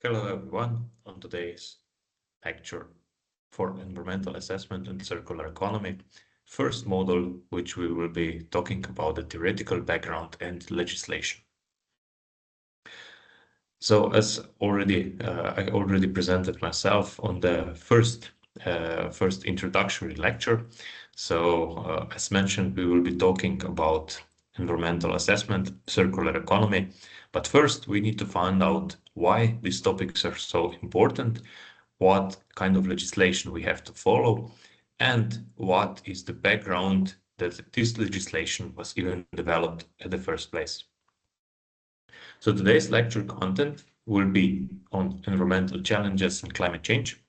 Hello everyone. On today's lecture for environmental assessment and circular economy, first model which we will be talking about the theoretical background and legislation. So as I already presented myself on the first introductory lecture. So as mentioned, we will be talking about environmental assessment, circular economy. But first, we need to find out why these topics are so important, what kind of legislation we have to follow, and what is the background that this legislation was even developed in the first place. So today's lecture content will be on environmental challenges and climate change,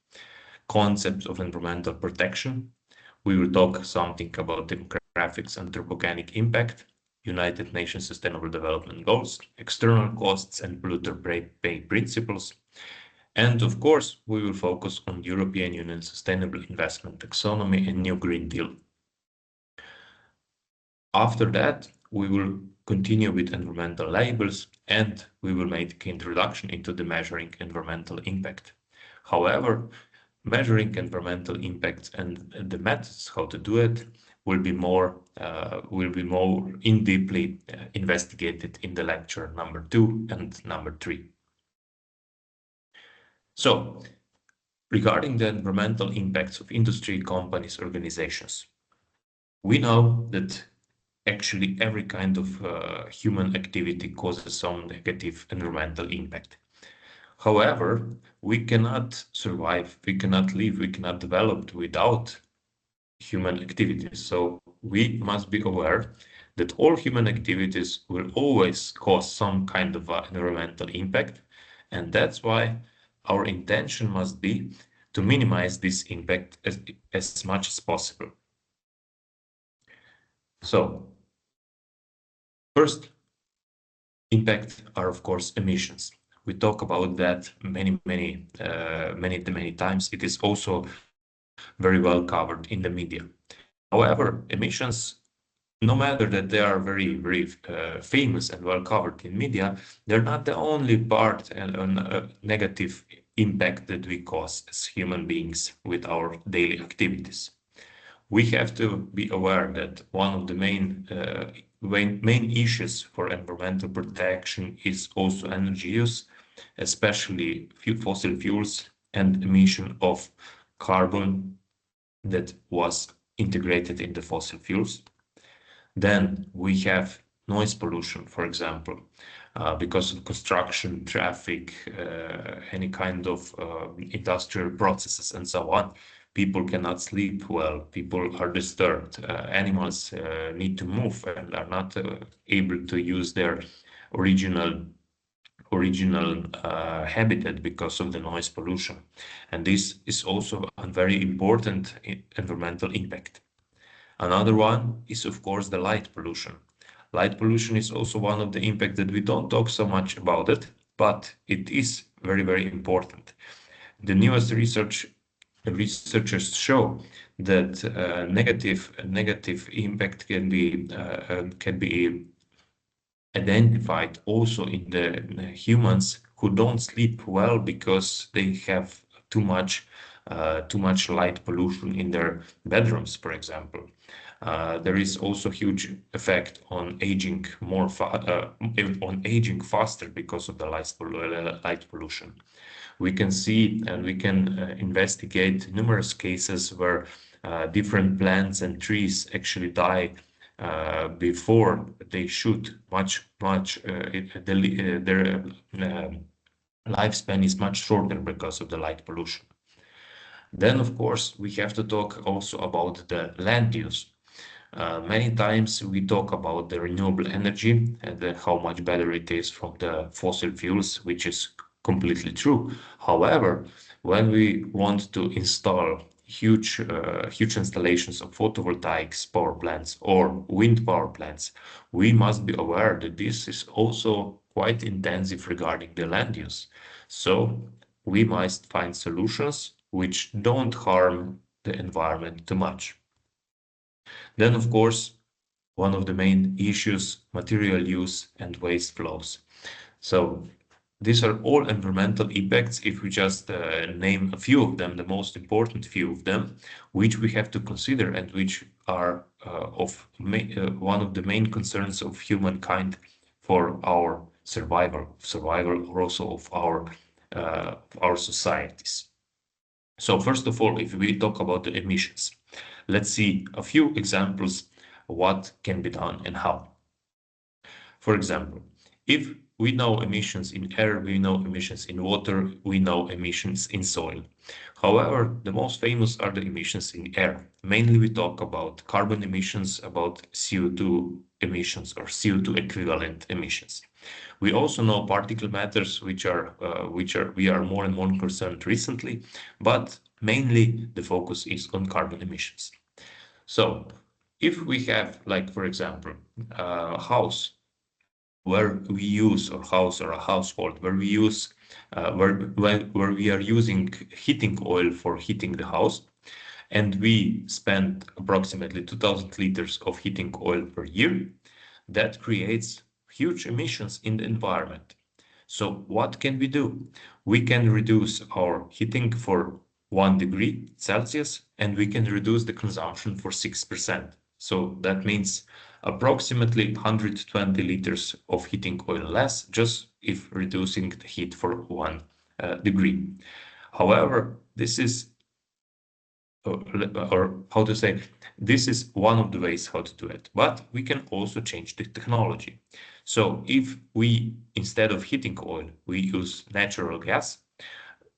concepts of environmental protection. We will talk something about demographics and anthropogenic impact, United Nations Sustainable Development Goals, external costs and polluter pay principles. And of course, we will focus on European Union Sustainable Investment Taxonomy and New Green Deal. After that, we will continue with environmental labels and we will make introduction into the measuring environmental impact. However, measuring environmental impacts and the methods how to do it will be more in deeply investigated in the lecture number 2 and number 3. So, regarding the environmental impacts of industry, companies, organizations, we know that actually every kind of human activity causes some negative environmental impact. However, we cannot survive, we cannot live, we cannot develop without human activities. So we must be aware that all human activities will always cause some kind of environmental impact. And that's why our intention must be to minimize this impact as much as possible. So first impact are, of course, emissions. We talk about that many times. It is also very well covered in the media. However, emissions, no matter that they are very famous and well covered in media, they're not the only part and negative impact that we cause as human beings with our daily activities. We have to be aware that one of the main issues for environmental protection is also energy use, especially fossil fuels and emission of carbon that was integrated in the fossil fuels. Then we have noise pollution, for example, because of construction, traffic, any kind of industrial processes and so on. People cannot sleep well, people are disturbed, animals need to move and are not able to use their original habitat because of the noise pollution. And this is also a very important environmental impact. Another one is, of course, the light pollution. Light pollution is also one of the impacts that we don't talk so much about it, but it is very important. The newest researchers show that negative impact can be identified also in the humans who don't sleep well because they have too much light pollution in their bedrooms, for example. There is also huge effect on aging faster because of the light pollution. We can see and we can investigate numerous cases where different plants and trees actually die before they should. Their lifespan is much shorter because of the light pollution. Then, of course, we have to talk also about the land use. Many times we talk about the renewable energy and how much better it is from the fossil fuels, which is completely true. However, when we want to install huge installations of photovoltaics power plants or wind power plants, we must be aware that this is also quite intensive regarding the land use. So we must find solutions which don't harm the environment too much. Then, of course, one of the main issues, material use and waste flows. So These are all environmental impacts. If we just name a few of them, the most important few of them, which we have to consider and which are one of the main concerns of humankind for our survival also of our societies. So first of all, if we talk about the emissions, let's see a few examples of what can be done and how. For example, if we know emissions in air, we know emissions in water, we know emissions in soil. However, the most famous are the emissions in air. Mainly we talk about carbon emissions, about CO2 emissions or CO2 equivalent emissions. We also know particle matters, which we are more and more concerned recently, but mainly the focus is on carbon emissions. So if we have, like, for example, a house where we use or house or a household where we use where we are using heating oil for heating the house, and we spend approximately 2000 liters of heating oil per year, that creates huge emissions in the environment. So what can we do? We can reduce our heating for 1 degree Celsius, and we can reduce the consumption for 6%. So that means approximately 120 liters of heating oil less, just if reducing the heat for 1 degree. However, this is or how to say, this is one of the ways how to do it, but we can also change the technology. So if we, instead of heating oil, we use natural gas,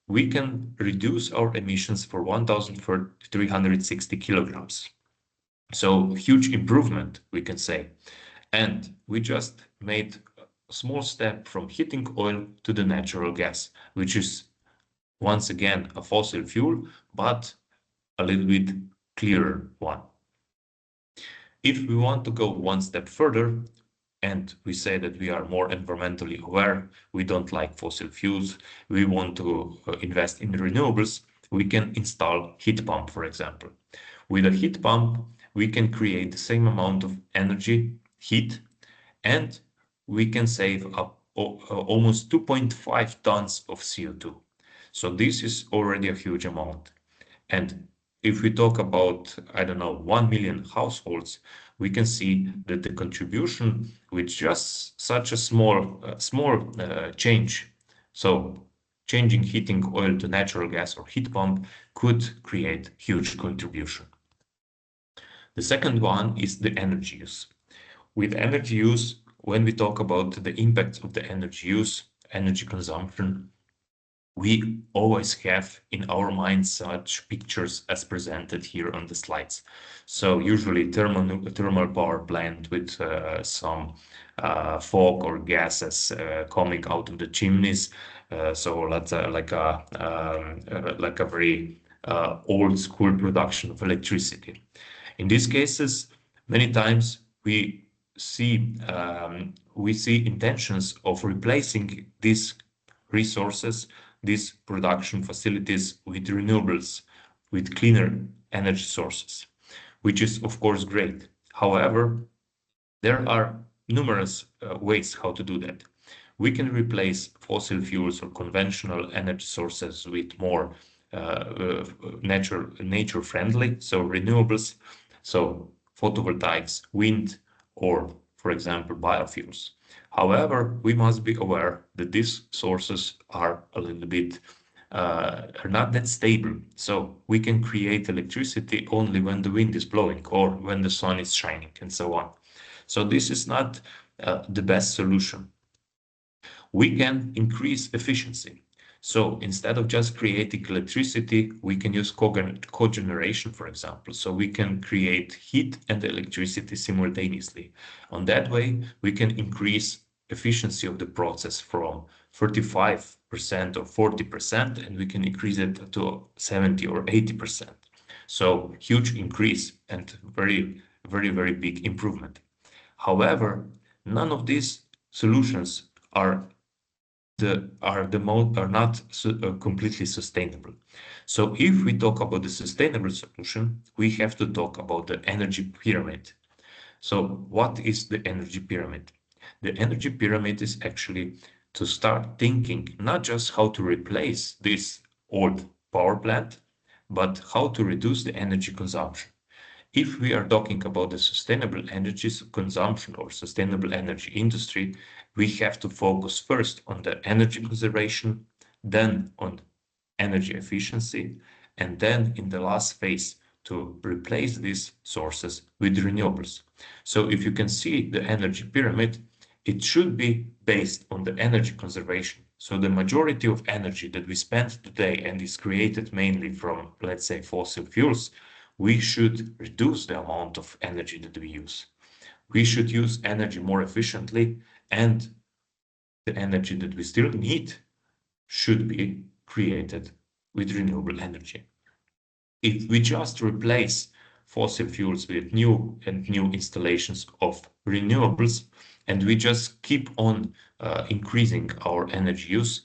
we can reduce our emissions for 1,360 kilograms. So huge improvement, we can say. And we just made a small step from heating oil to the natural gas, which is once again a fossil fuel, but a little bit clearer one. If we want to go one step further, and we say that we are more environmentally aware, we don't like fossil fuels, we want to invest in renewables, we can install heat pump, for example. With a heat pump, we can create the same amount of energy, heat, and we can save up almost 2.5 tons of CO2. So this is already a huge amount. And if we talk about, I don't know, 1 million households, we can see that the contribution with just such a small change, so changing heating oil to natural gas or heat pump, could create huge contribution. The second one is the energy use. With energy use, when we talk about the impacts of the energy use, energy consumption, we always have in our minds such pictures as presented here on the slides. So usually thermal power plant with some fog or gases coming out of the chimneys. So that's like a very old school production of electricity. In these cases, many times we see intentions of replacing these resources, these production facilities with renewables, with cleaner energy sources, which is of course great. However, there are numerous ways how to do that. We can replace fossil fuels or conventional energy sources with more nature friendly, so renewables, so photovoltaics, wind, or for example biofuels. However, we must be aware that these sources are a little bit are not that stable. So we can create electricity only when the wind is blowing or when the sun is shining and so on. So this is not the best solution. We can increase efficiency. So instead of just creating electricity, we can use cogeneration, for example. So we can create heat and electricity simultaneously. On that way, we can increase efficiency of the process from 35% or 40%, and we can increase it to 70 or 80%. So huge increase and very, very, very big improvement. However, none of these solutions are not completely sustainable. So if we talk about the sustainable solution, we have to talk about the energy pyramid. So what is the energy pyramid? The energy pyramid is actually to start thinking not just how to replace this old power plant, but how to reduce the energy consumption. If we are talking about the sustainable energy consumption or sustainable energy industry, we have to focus first on the energy conservation, then on energy efficiency, and then in the last phase to replace these sources with renewables. So if you can see the energy pyramid, it should be based on the energy conservation. So the majority of energy that we spend today and is created mainly from, let's say, fossil fuels, we should reduce the amount of energy that we use. We should use energy more efficiently, and the energy that we still need should be created with renewable energy. If we just replace fossil fuels with new installations of renewables, and we just keep on increasing our energy use,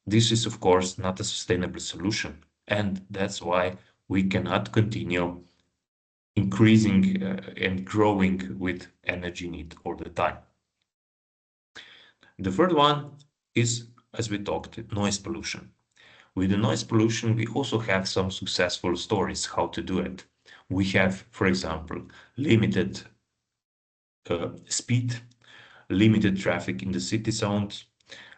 this is of course not a sustainable solution. And that's why we cannot continue increasing and growing with energy need all the time. The third one is, as we talked, noise pollution. With the noise pollution, we also have some successful stories how to do it. We have, for example, limited speed, limited traffic in the city zones,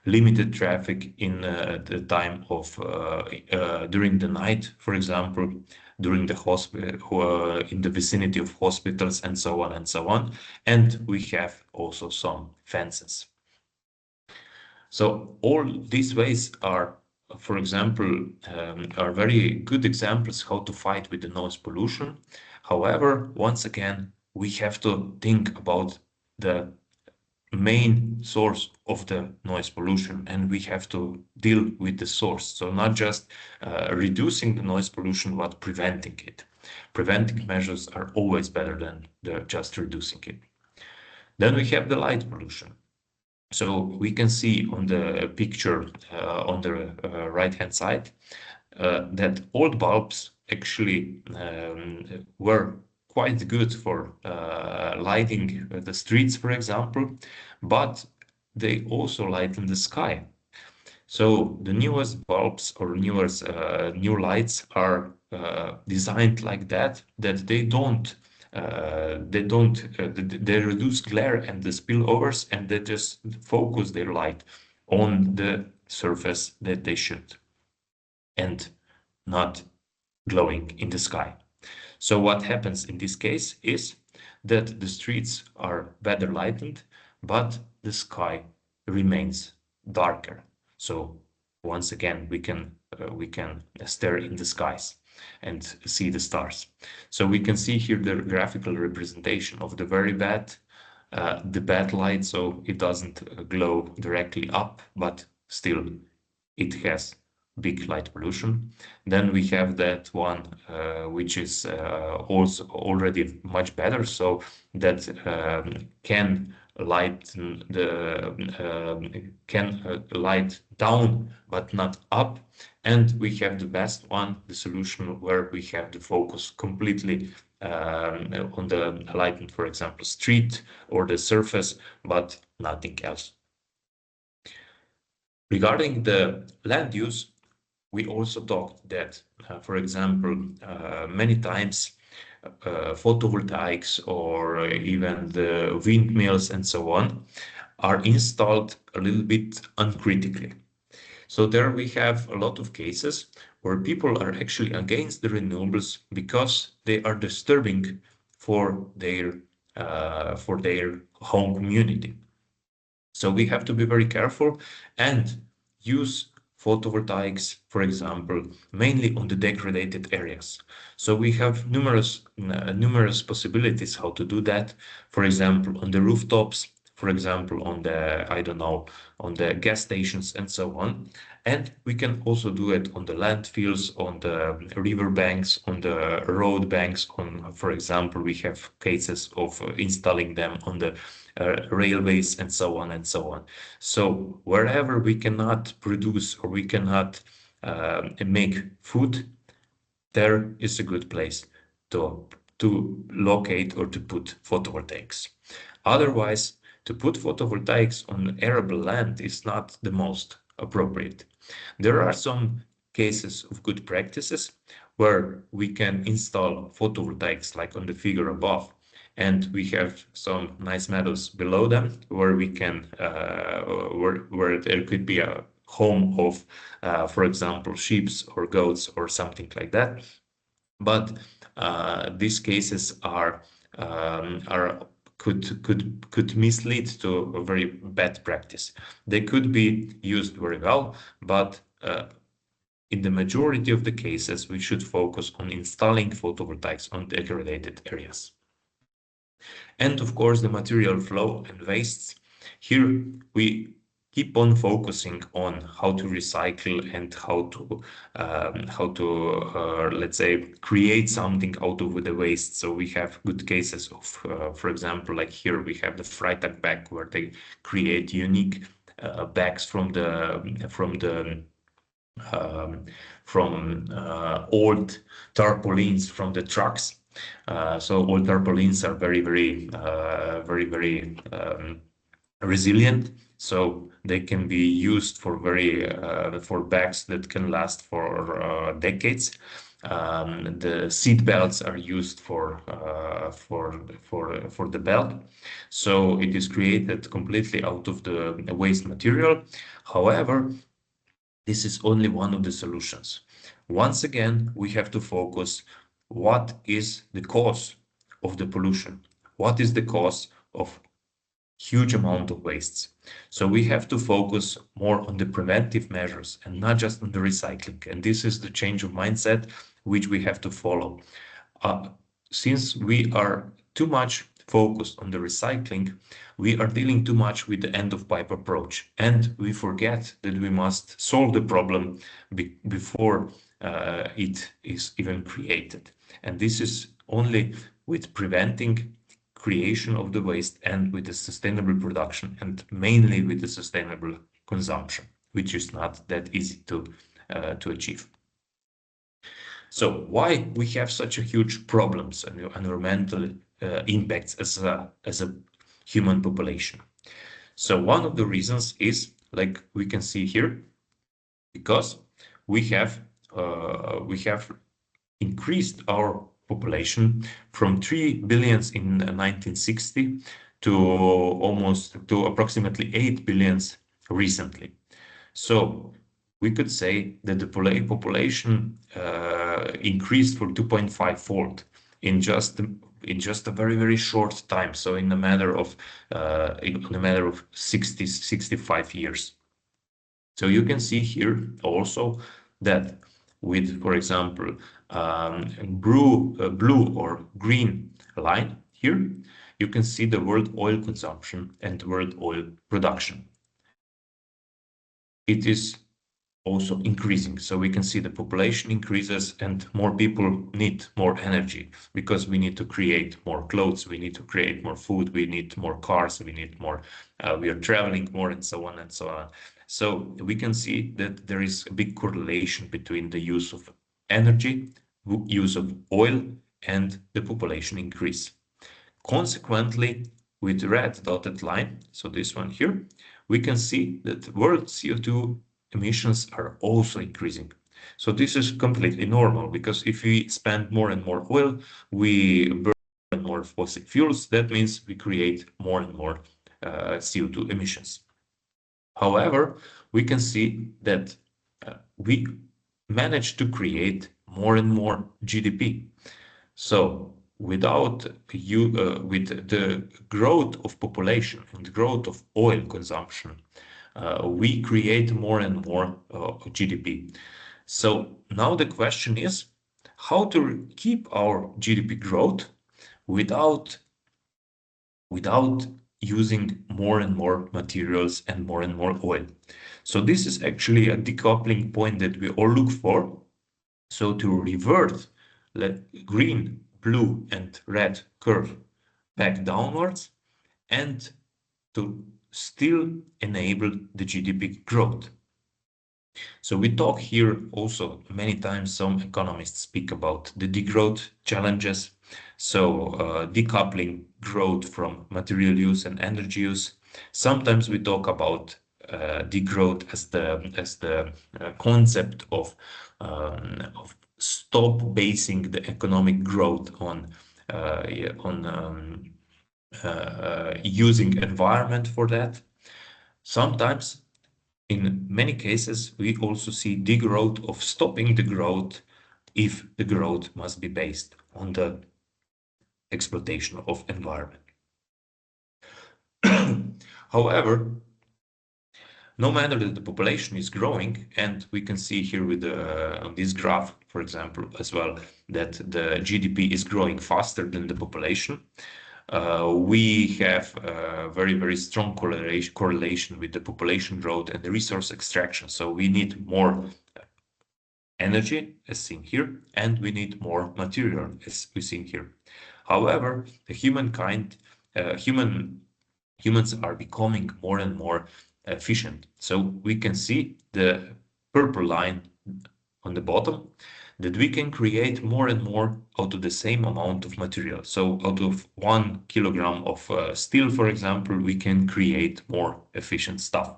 limited traffic in the time of during the night, for example, during the hospital, in the vicinity of hospitals, and so on and so on. And we have also some fences. So all these ways are, for example, are very good examples how to fight with the noise pollution. However, once again, we have to think about the main source of the noise pollution, and we have to deal with the source. So not just reducing the noise pollution, but preventing it. Preventing measures are always better than just reducing it. Then we have the light pollution. So we can see on the picture on the right-hand side that old bulbs actually were quite good for lighting the streets, for example, but they also lighten the sky. So the newest bulbs or new lights are designed like that they reduce glare and the spillovers, and they just focus their light on the surface that they should and not glowing in the sky. So what happens in this case is that the streets are better lightened, but the sky remains darker. So once again, we can stare in the skies and see the stars. So we can see here the graphical representation of the bad light. So it doesn't glow directly up, but still it has big light pollution. Then we have that one which is also already much better, so that can lighten can light down but not up. And we have the best one, the solution where we have the focus completely on the lighting, for example, street or the surface, but nothing else. Regarding the land use, we also talked that, for example, many times photovoltaics or even the windmills and so on are installed a little bit uncritically. So there we have a lot of cases where people are actually against the renewables because they are disturbing for their home community. So we have to be very careful and use photovoltaics, for example, mainly on the degraded areas. So we have numerous possibilities how to do that. For example, on the rooftops, for example, on the, I don't know, on the gas stations and so on. And we can also do it on the landfills, on the river banks, on the road banks. On, for example, we have cases of installing them on the railways and so on and so on. So wherever we cannot produce or we cannot make food, there is a good place to locate or to put photovoltaics. Otherwise, To put photovoltaics on arable land is not the most appropriate. There are some cases of good practices where we can install photovoltaics like on the figure above, and we have some nice meadows below them where we can where there could be a home of for example sheep or goats or something like that. But these cases could mislead to a very bad practice. They could be used very well, but in the majority of the cases, we should focus on installing photovoltaics on degraded areas. And of course, the material flow and wastes. Here we keep on focusing on how to recycle and how to let's say create something out of the waste. So we have good cases of for example, like here we have the Freitag bag where they create unique bags from old tarpaulins from the trucks. So old tarpaulins are very resilient, so they can be used for for bags that can last for decades. The seat belts are used for the belt, so it is created completely out of the waste material. However, this is only one of the solutions. Once again, we have to focus what is the cause of the pollution? What is the cause of huge amount of wastes? So we have to focus more on the preventive measures and not just on the recycling. And this is the change of mindset which we have to follow. Since we are too much focused on the recycling, we are dealing too much with the end of pipe approach, and we forget that we must solve the problem before it is even created. And this is only with preventing creation of the waste and with the sustainable production, and mainly with the sustainable consumption, which is not that easy to achieve. So why we have such a huge problems and environmental impacts as a human population? So one of the reasons is, like we can see here, because we have increased our population from 3 billions in 1960 to approximately 8 billions recently. So we could say that the population increased for 2.5-fold in just a very short time. So in a matter of 65 years. So you can see here also that with, for example, blue or green line here, you can see the world oil consumption and world oil production. It is also increasing. So we can see the population increases and more people need more energy because we need to create more clothes, we need to create more food, we need more cars, we need more, we are traveling more, and so on and so on. So we can see that there is a big correlation between the use of energy, use of oil, and the population increase. Consequently, with the red dotted line, so this one here, we can see that world CO2 emissions are also increasing. So this is completely normal, because if we spend more and more oil, we burn more and more fossil fuels. That means we create more and more CO2 emissions. However, we can see that we manage to create more and more GDP. So without with the growth of population and growth of oil consumption, we create more and more GDP. So now the question is how to keep our GDP growth without using more and more materials and more oil. So this is actually a decoupling point that we all look for. So to revert green, blue, and red curve back downwards, and to still enable the GDP growth. So we talk here also many times, some economists speak about the degrowth challenges. So decoupling growth from material use and energy use. Sometimes we talk about degrowth as the concept of stop basing the economic growth on using environment for that. Sometimes, in many cases, we also see degrowth of stopping the growth if the growth must be based on the exploitation of environment. However, no matter that the population is growing, and we can see here with on this graph, for example, as well, that the GDP is growing faster than the population. We have a very, very strong correlation with the population growth and the resource extraction. So we need more energy, as seen here, and we need more material, as we see here. However, the humans are becoming more and more efficient. So we can see the purple line on the bottom, that we can create more and more out of the same amount of material. So out of 1 kilogram of steel, for example, we can create more efficient stuff.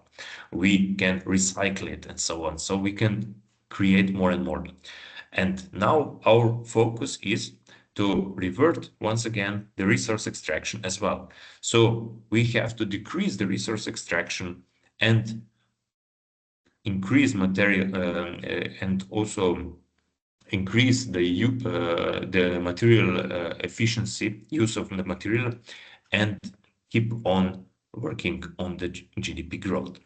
We can recycle it and so on. So we can create more and more. And now our focus is to revert once again the resource extraction as well. So we have to decrease the resource extraction and increase material and also increase the material efficiency, use of the material, and keep on working on the GDP growth.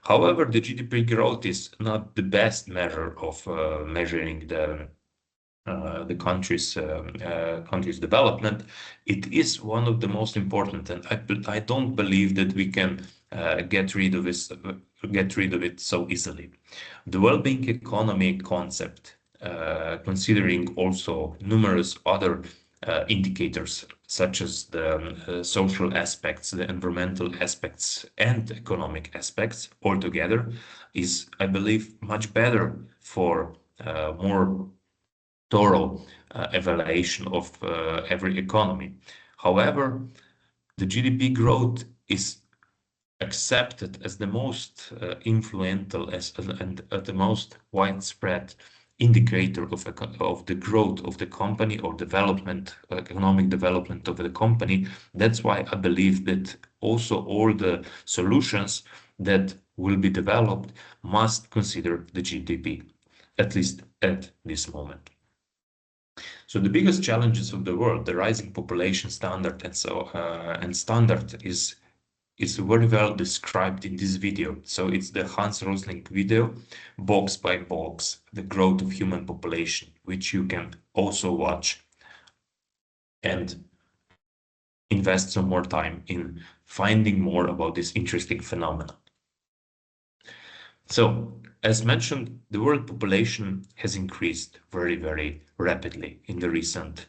However, the GDP growth is not the best measure of measuring the country's development. It is one of the most important, and I don't believe that we can get rid of it so easily. The well-being economy concept, considering also numerous other indicators such as the social aspects, the environmental aspects, and economic aspects altogether, is, I believe, much better for more thorough evaluation of every economy. However, the GDP growth is accepted as the most influential and the most widespread indicator of the growth of the company or development, economic development of the company. That's why I believe that also all the solutions that will be developed must consider the GDP, at least at this moment. So the biggest challenges of the world, the rising population standard and standard is very well described in this video. So it's the Hans Rosling video, box by box, the growth of human population, which you can also watch and invest some more time in finding more about this interesting phenomenon. So, as mentioned, the world population has increased very, very rapidly in the recent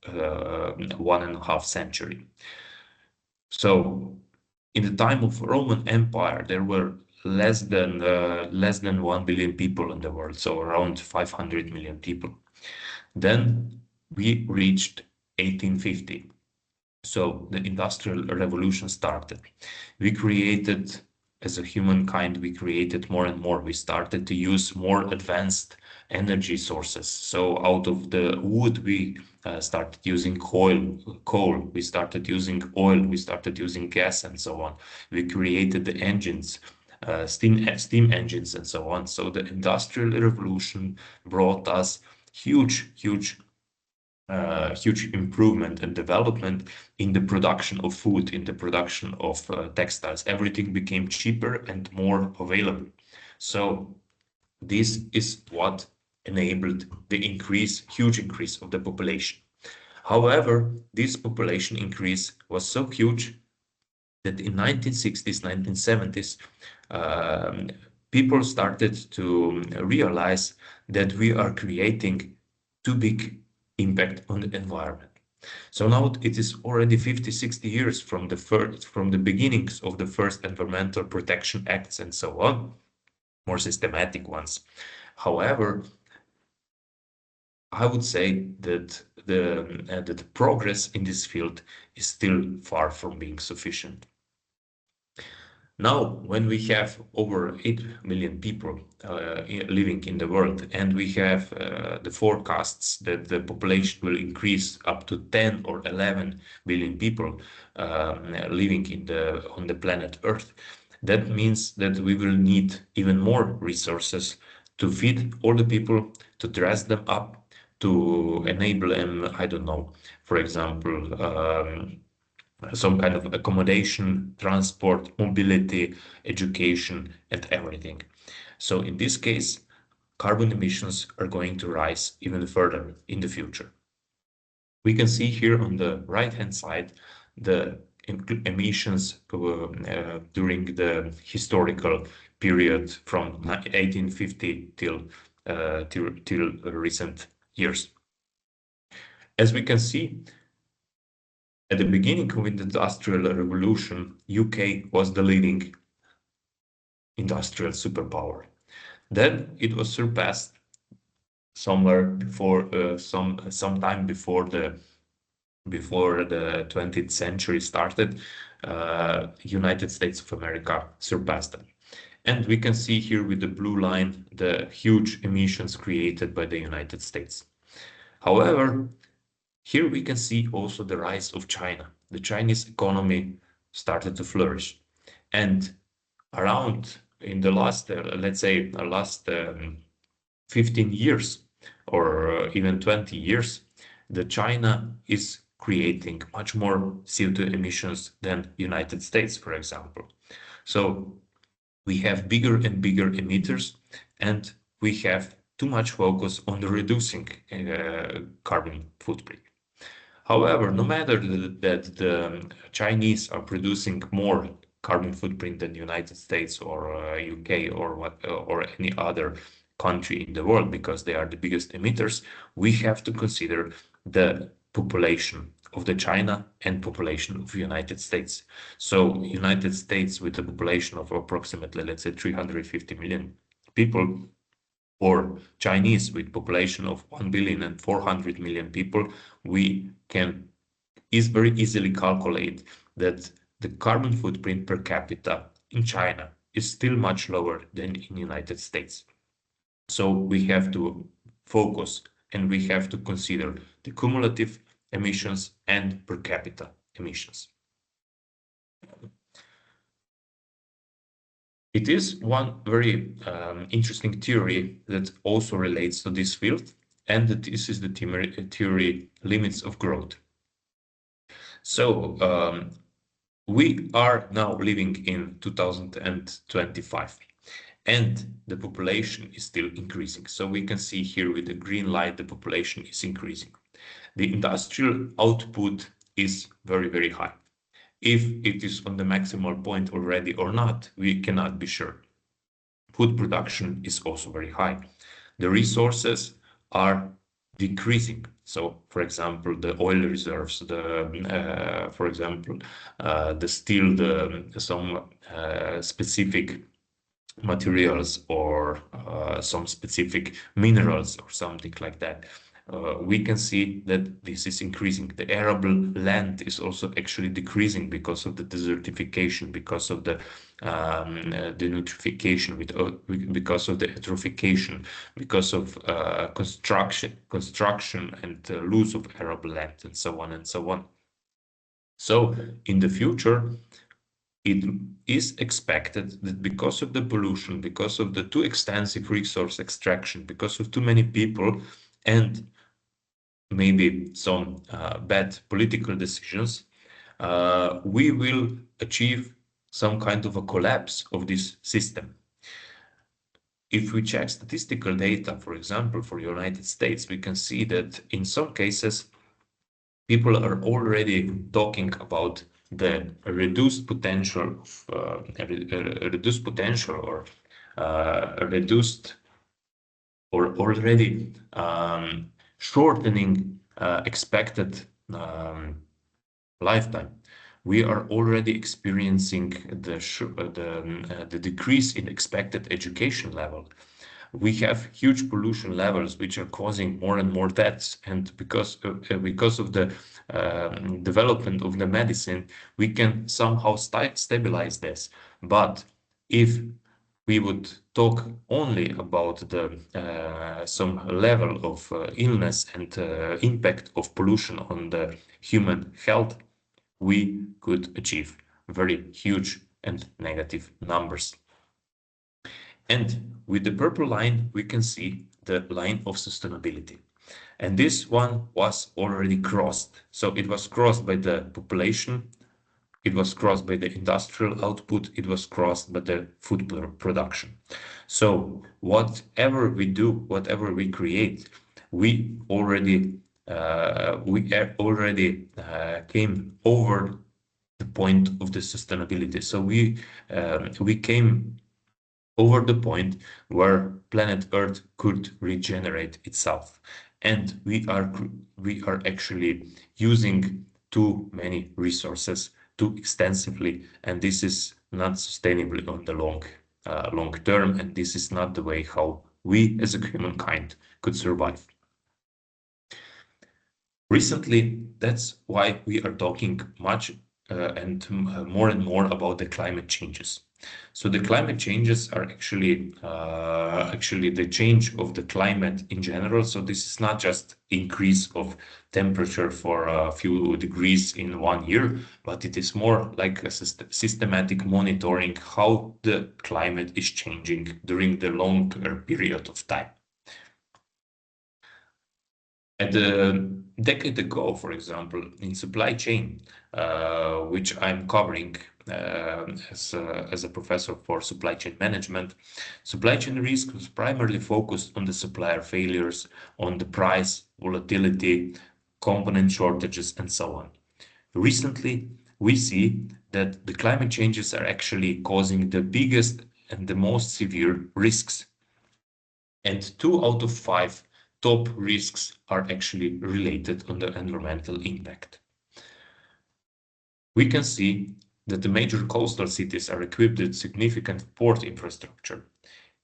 1.5 century. So, in the time of Roman Empire, there were less than 1 billion people in the world, so around 500 million people. Then we reached 1850. So the Industrial Revolution started. We created, as a humankind, we created more and more. We started to use more advanced energy sources. So out of the wood, we started using coal, we started using oil, we started using gas, and so on. We created the engines, steam engines, and so on. So the Industrial Revolution brought us huge improvement and development in the production of food, in the production of textiles. Everything became cheaper and more available. So this is what enabled the huge increase of the population. However, this population increase was so huge that in 1960s, 1970s, people started to realize that we are creating too big impact on the environment. So now it is already 50, 60 years from the beginnings of the first environmental protection acts and so on. more systematic ones. However, I would say that the progress in this field is still far from being sufficient. Now, when we have over 8 million people living in the world, and we have the forecasts that the population will increase up to 10 or 11 billion people living on the planet Earth, that means that we will need even more resources to feed all the people, to dress them up, to enable them, I don't know, for example, some kind of accommodation, transport, mobility, education, and everything. So in this case, carbon emissions are going to rise even further in the future. We can see here on the right-hand side the emissions during the historical period from 1850 till recent years. As we can see, at the beginning of the Industrial Revolution, UK was the leading industrial superpower. Then it was surpassed somewhere before some time before the 20th century started. United States of America surpassed them. And we can see here with the blue line the huge emissions created by the United States. However, here we can see also the rise of China. The Chinese economy started to flourish. And around in the last, let's say, last 15 years or even 20 years, the China is creating much more CO2 emissions than United States, for example. So we have bigger and bigger emitters, and we have too much focus on the reducing carbon footprint. However, no matter that the Chinese are producing more carbon footprint than the United States or UK or any other country in the world, because they are the biggest emitters, we have to consider the population of the China and population of the United States. So United States with a population of approximately, let's say, 350 million people, or Chinese with population of 1,400,000,000 people, we can very easily calculate that the carbon footprint per capita in China is still much lower than in the United States. So we have to focus and we have to consider the cumulative emissions and per capita emissions. It is one very interesting theory that also relates to this field, and this is the theory limits of growth. So we are now living in 2025, and the population is still increasing. So we can see here with the green light, the population is increasing. The industrial output is very, very high. If it is on the maximal point already or not, we cannot be sure. Food production is also very high. The resources are decreasing. So, for example, the oil reserves, for example, the steel, some specific materials or some specific minerals or something like that. We can see that this is increasing. The arable land is also actually decreasing because of the desertification, because of the desertification, because of the eutrophication, because of construction and loss of arable land, and so on and so on. So in the future, it is expected that because of the pollution, because of the too extensive resource extraction, because of too many people, and maybe some bad political decisions, we will achieve some kind of a collapse of this system. If we check statistical data, for example, for the United States, we can see that in some cases, people are already talking about the reduced potential or reduced or already shortening expected lifetime. we are already experiencing the decrease in expected education level. We have huge pollution levels which are causing more and more deaths, and because of the development of the medicine, we can somehow stabilize this. But if we would talk only about the some level of illness and impact of pollution on the human health, we could achieve very huge and negative numbers. And with the purple line, we can see the line of sustainability. And this one was already crossed. So it was crossed by the population, it was crossed by the industrial output, it was crossed by the food production. So whatever we do, whatever we create, we already came over the point of the sustainability. So we came over the point where planet Earth could regenerate itself. And we are actually using too many resources too extensively, and this is not sustainable on the long term, and this is not the way how we as a humankind could survive. Recently, that's why we are talking much and more about the climate changes. So the climate changes are actually the change of the climate in general. So this is not just increase of temperature for a few degrees in 1 year, but it is more like a systematic monitoring how the climate is changing during the longer period of time. At a decade ago, for example, in supply chain, which I'm covering as a professor for supply chain management, supply chain risk was primarily focused on the supplier failures, on the price, volatility, component shortages, and so on. Recently, we see that the climate changes are actually causing the biggest and the most severe risks. And 2 out of 5 top risks are actually related on the environmental impact. We can see that the major coastal cities are equipped with significant port infrastructure,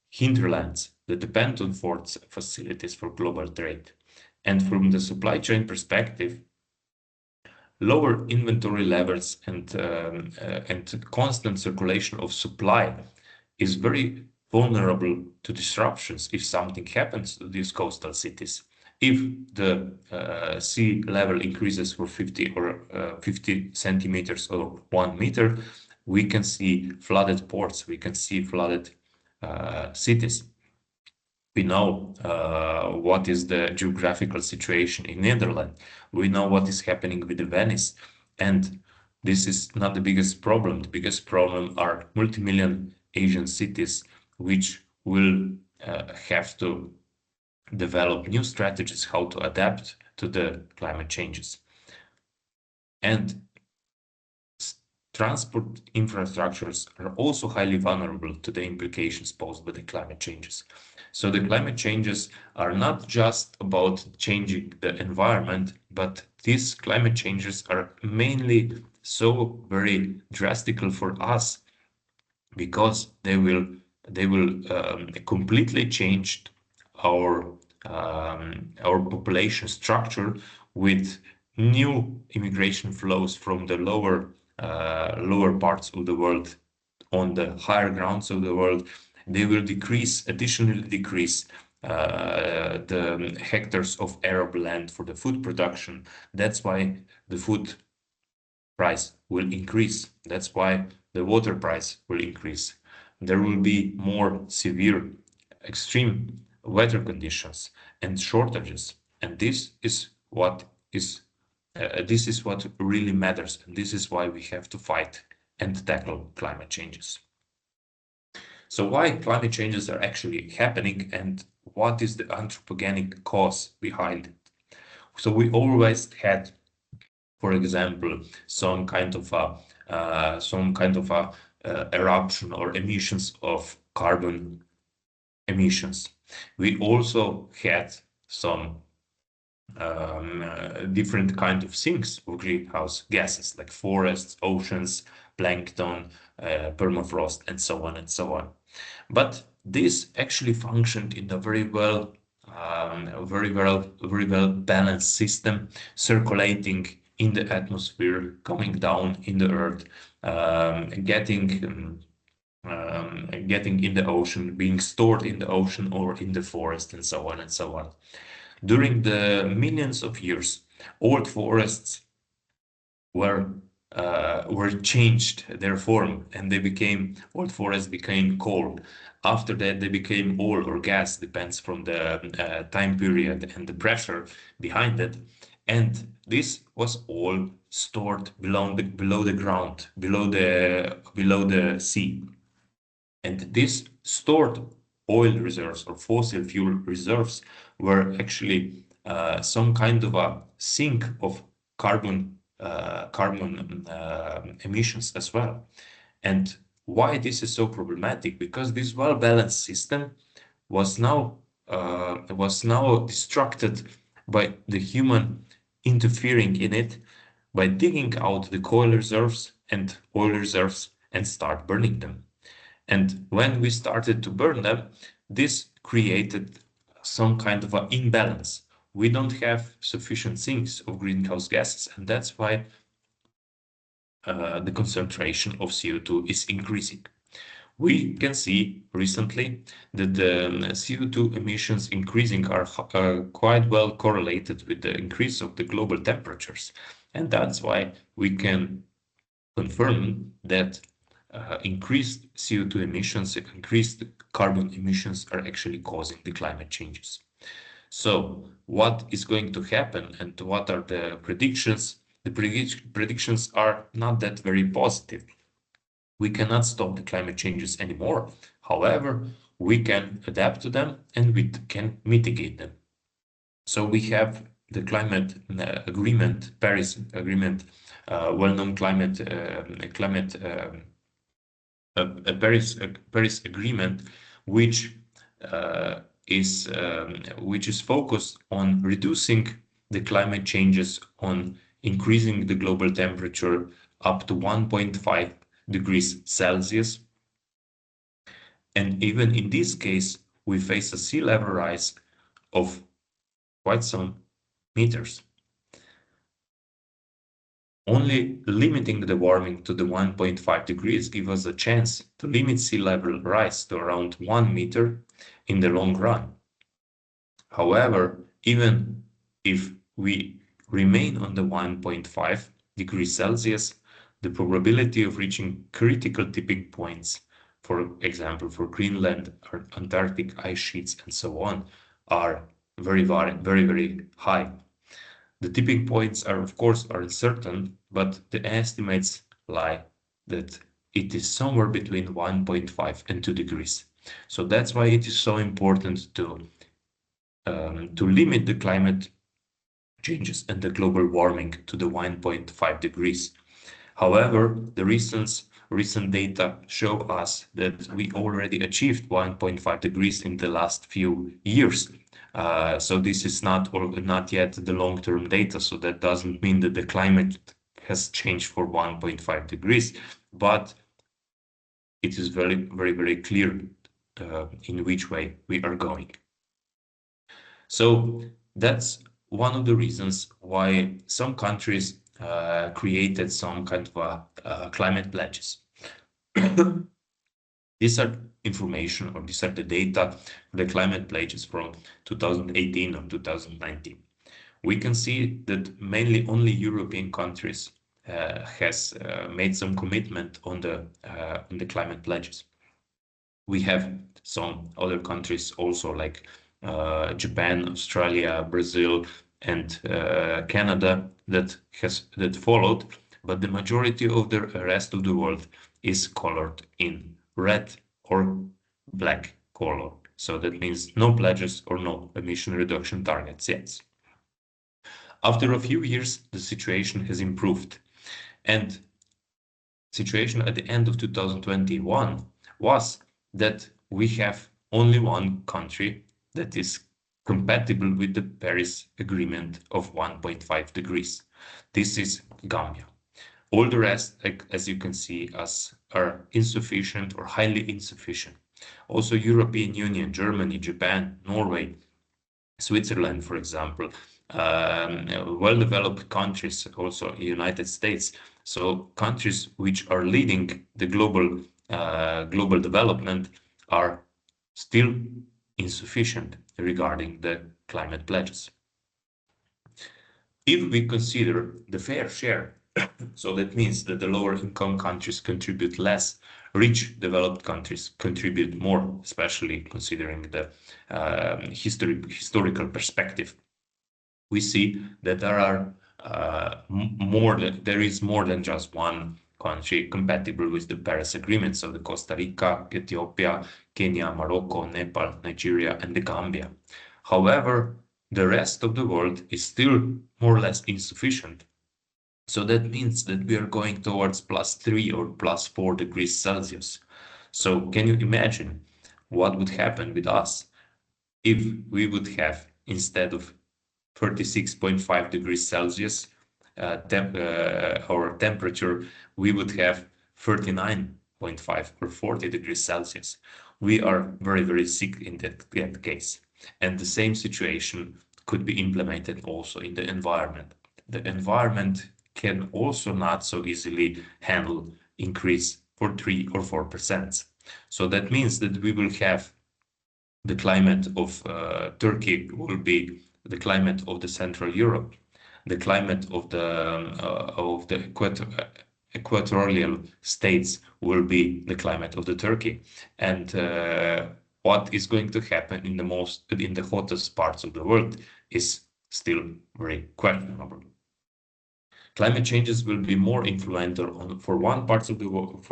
hinterlands that depend on port facilities for global trade. And from the supply chain perspective, lower inventory levels and constant circulation of supply is very vulnerable to disruptions if something happens to these coastal cities. If the sea level increases for 50 centimeters or 1 meter, we can see flooded ports, we can see flooded cities. We know what is the geographical situation in Netherlands. We know what is happening with Venice. And this is not the biggest problem. The biggest problem are multi-million Asian cities which will have to develop new strategies how to adapt to the climate changes. And transport infrastructures are also highly vulnerable to the implications posed by the climate changes. So the climate changes are not just about changing the environment, but these climate changes are mainly so very drastic for us because they will completely change our population structure with new immigration flows from the lower parts of the world on the higher grounds of the world. They will additionally decrease the hectares of arable land for the food production. That's why the food price will increase. That's why the water price will increase. There will be more severe, extreme weather conditions and shortages. And this is what really matters. And this is why we have to fight and tackle climate changes. So why climate changes are actually happening and what is the anthropogenic cause behind it? So we always had, for example, some kind of a eruption or emissions of carbon emissions. We also had some different kind of sinks of greenhouse gases like forests, oceans, plankton, permafrost, and so on and so on. But this actually functioned in a very well balanced system, circulating in the atmosphere, coming down in the earth, getting in the ocean, being stored in the ocean or in the forest, and so on and so on. During the millions of years, old forests were changed their form, and old forests became coal. After that, they became oil or gas, depends from the time period and the pressure behind it. And this was all stored below the ground, below the sea. And these stored oil reserves or fossil fuel reserves were actually some kind of a sink of carbon emissions as well. And why this is so problematic? Because this well-balanced system was now destructed by the human interfering in it by digging out the coal reserves and oil reserves and start burning them. And when we started to burn them, this created some kind of an imbalance. We don't have sufficient sinks of greenhouse gases, and that's why the concentration of CO2 is increasing. We can see recently that the CO2 emissions increasing are quite well correlated with the increase of the global temperatures. And that's why we can confirm that increased CO2 emissions, increased carbon emissions are actually causing the climate changes. So what is going to happen and what are the predictions? The predictions are not that very positive. We cannot stop the climate changes anymore. However, we can adapt to them and we can mitigate them. So we have the climate agreement, Paris Agreement, well-known Paris Agreement, which is focused on reducing the climate changes, on increasing the global temperature up to 1.5 degrees Celsius. And even in this case, we face a sea level rise of quite some meters. Only limiting the warming to the 1.5 degrees gives us a chance to limit sea level rise to around 1 meter in the long run. However, even if we remain on the 1.5 degrees Celsius, the probability of reaching critical tipping points, for example, for Greenland or Antarctic ice sheets and so on, are very high. The tipping points are, of course, uncertain, but the estimates lie that it is somewhere between 1.5 and 2 degrees. So that's why it is so important to limit the climate changes and the global warming to the 1.5 degrees. However, the recent data show us that we already achieved 1.5 degrees in the last few years. So this is not yet the long-term data, so that doesn't mean that the climate has changed for 1.5 degrees, but it is very clear in which way we are going. So that's one of the reasons why some countries created some kind of climate pledges. These are information, or these are the data, the climate pledges from 2018 or 2019. We can see that mainly only European countries has made some commitment on the climate pledges. We have some other countries also, like Japan, Australia, Brazil, and Canada that followed, but the majority of the rest of the world is colored in red or black color. So that means no pledges or no emission reduction targets yet. After a few years, the situation has improved, and situation at the end of 2021 was that we have only one country that is compatible with the Paris Agreement of 1.5 degrees. This is Gambia. All the rest, as you can see, are insufficient or highly insufficient. Also, European Union, Germany, Japan, Norway, Switzerland, for example, well-developed countries, also United States. So countries which are leading the global development are still insufficient regarding the climate pledges. If we consider the fair share, so that means that the lower income countries contribute less, rich developed countries contribute more, especially considering the historical perspective. We see that there is more than just one country compatible with the Paris Agreement, so the Costa Rica, Ethiopia, Kenya, Morocco, Nepal, Nigeria, and the Gambia. However, the rest of the world is still more or less insufficient. So that means that we are going towards +3 or +4 degrees Celsius. So can you imagine what would happen with us if we would have, instead of 36.5 degrees Celsius our temperature, we would have 39.5 or 40 degrees Celsius. We are very, very sick in that case. And the same situation could be implemented also in the environment. The environment can also not so easily handle increase for 3 or 4%. So that means that we will have the climate of Turkey will be the climate of the Central Europe, the climate of the equatorial states will be the climate of the Turkey, and what is going to happen in the hottest parts of the world is still very questionable. Climate changes will be more influential for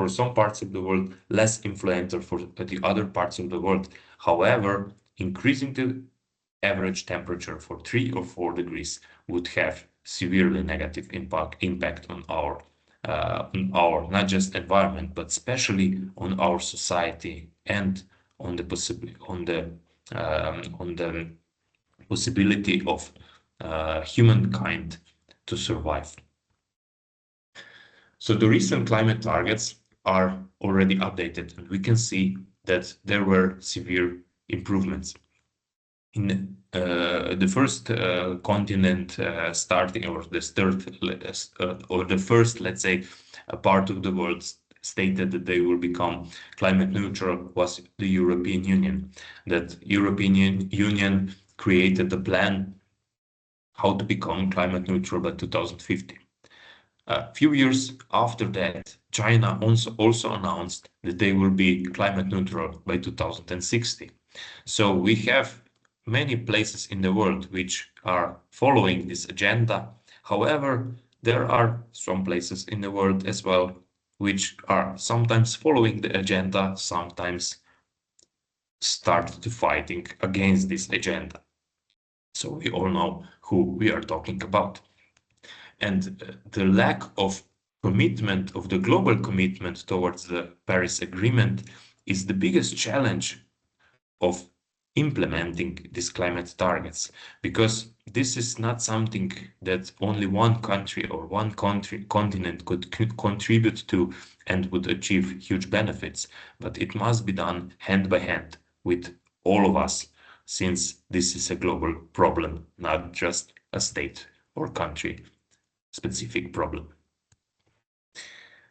some parts of the world, less influential for the other parts of the world. However, increasing the average temperature for 3 or 4 degrees would have severely negative impact on our not just environment, but especially on our society and on the possibility of humankind to survive. So the recent climate targets are already updated, and we can see that there were severe improvements. In the first continent starting, or the first, let's say, part of the world stated that they will become climate neutral was the European Union. That European Union created a plan how to become climate neutral by 2050. A few years after that, China also announced that they will be climate neutral by 2060. So we have many places in the world which are following this agenda. However, there are some places in the world as well which are sometimes following the agenda, sometimes start to fighting against this agenda. So we all know who we are talking about. And the lack of commitment, of the global commitment towards the Paris Agreement, is the biggest challenge of implementing these climate targets, because this is not something that only one country or one continent could contribute to and would achieve huge benefits, but it must be done hand by hand with all of us, since this is a global problem, not just a state or country specific problem.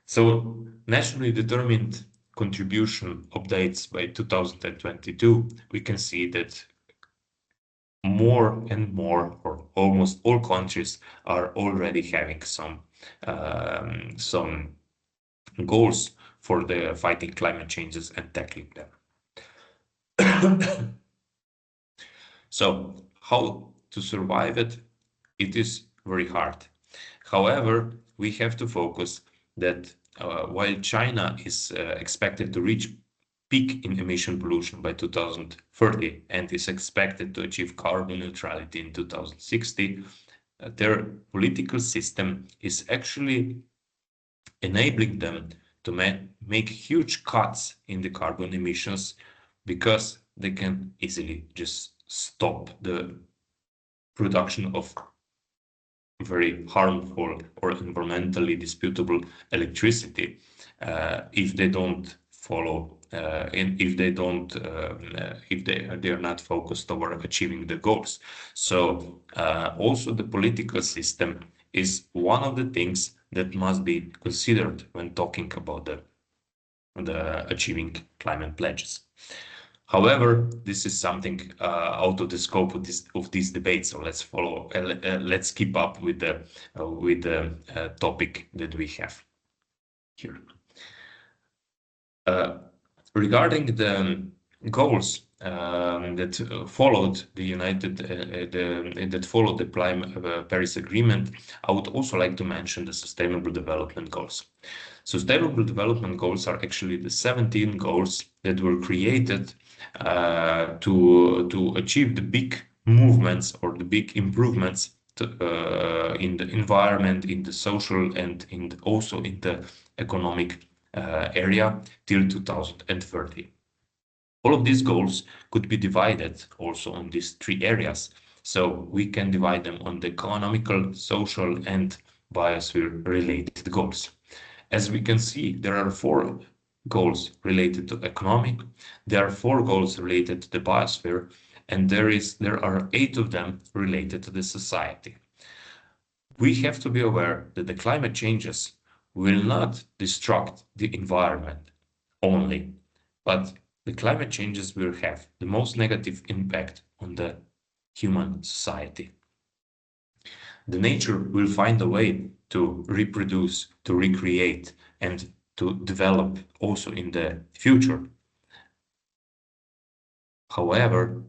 So nationally determined contribution updates by 2022, we can see that more and more, or almost all countries, are already having some goals for the fighting climate changes and tackling them. So how to survive it? It is very hard. However, we have to focus that while China is expected to reach peak in emission pollution by 2030 and is expected to achieve carbon neutrality in 2060, their political system is actually enabling them to make huge cuts in the carbon emissions, because they can easily just stop the production of very harmful or environmentally disputable electricity if they don't follow and if they don't if they are not focused toward achieving the goals. So also the political system is one of the things that must be considered when talking about the achieving climate pledges. However, this is something out of the scope of this debate. So let's follow. Let's keep up with the topic that we have here. Regarding the goals that followed the Paris Agreement, I would also like to mention the Sustainable Development Goals. Sustainable Development Goals are actually the 17 goals that were created to achieve the big movements or the big improvements in the environment, in the social, and also in the economic area till 2030. All of these goals could be divided also on these three areas. So we can divide them on the economical, social, and biosphere related goals. As we can see, there are 4 goals related to economic, there are 4 goals related to the biosphere, and there are 8 of them related to the society. We have to be aware that the climate changes will not destruct the environment only, but the climate changes will have the most negative impact on the human society. The nature will find a way to reproduce, to recreate, and to develop also in the future. However,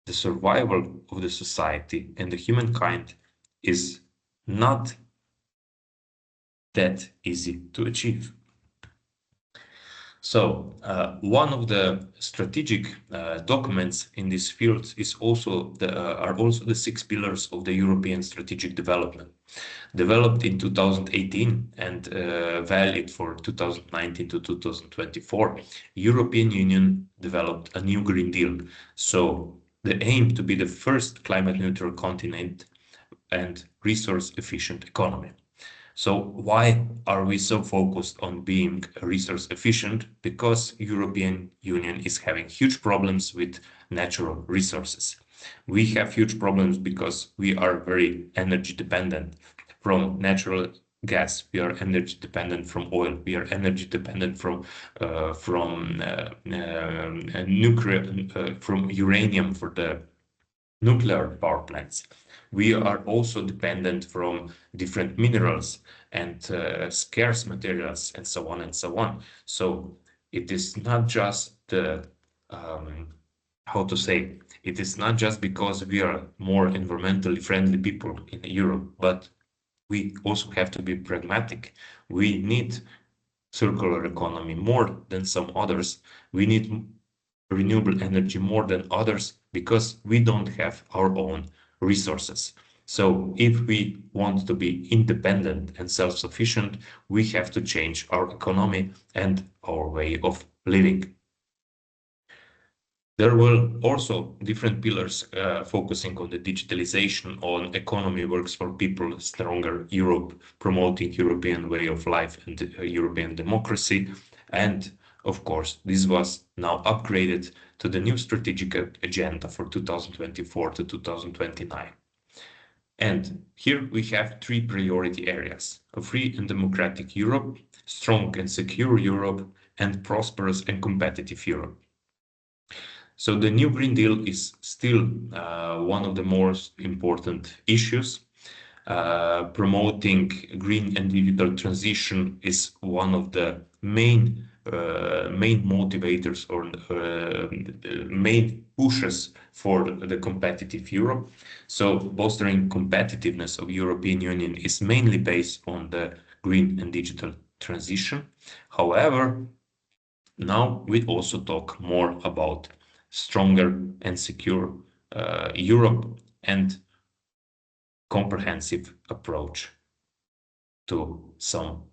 the survival of the society and the humankind is not that easy to achieve. So one of the strategic documents in this field is are also the 6 pillars of the European strategic development, developed in 2018 and valid for 2019 to 2024. European Union developed a new Green Deal. So the aim to be the first climate neutral continent and resource efficient economy. So why are we so focused on being resource efficient? Because European Union is having huge problems with natural resources. We have huge problems because we are very energy dependent from natural gas. We are energy dependent from oil. We are energy dependent from nuclear, from uranium for the nuclear power plants. We are also dependent from different minerals and scarce materials and so on and so on. So it is not just the, how to say, it is not just because we are more environmentally friendly people in Europe, but we also have to be pragmatic. We need circular economy more than some others. We need renewable energy more than others because we don't have our own resources. So if we want to be independent and self-sufficient, we have to change our economy and our way of living. There will also different pillars focusing on the digitalization, on economy works for people, stronger Europe, promoting European way of life and European democracy. And of course, this was now upgraded to the new strategic agenda for 2024 to 2029. And here we have 3 priority areas: a free and democratic Europe, strong and secure Europe, and prosperous and competitive Europe. So the new Green Deal is still one of the most important issues. Promoting green and digital transition is one of the main motivators or main pushes for the competitive Europe. So bolstering competitiveness of European Union is mainly based on the green and digital transition. However, now we also talk more about stronger and secure Europe and comprehensive approach to some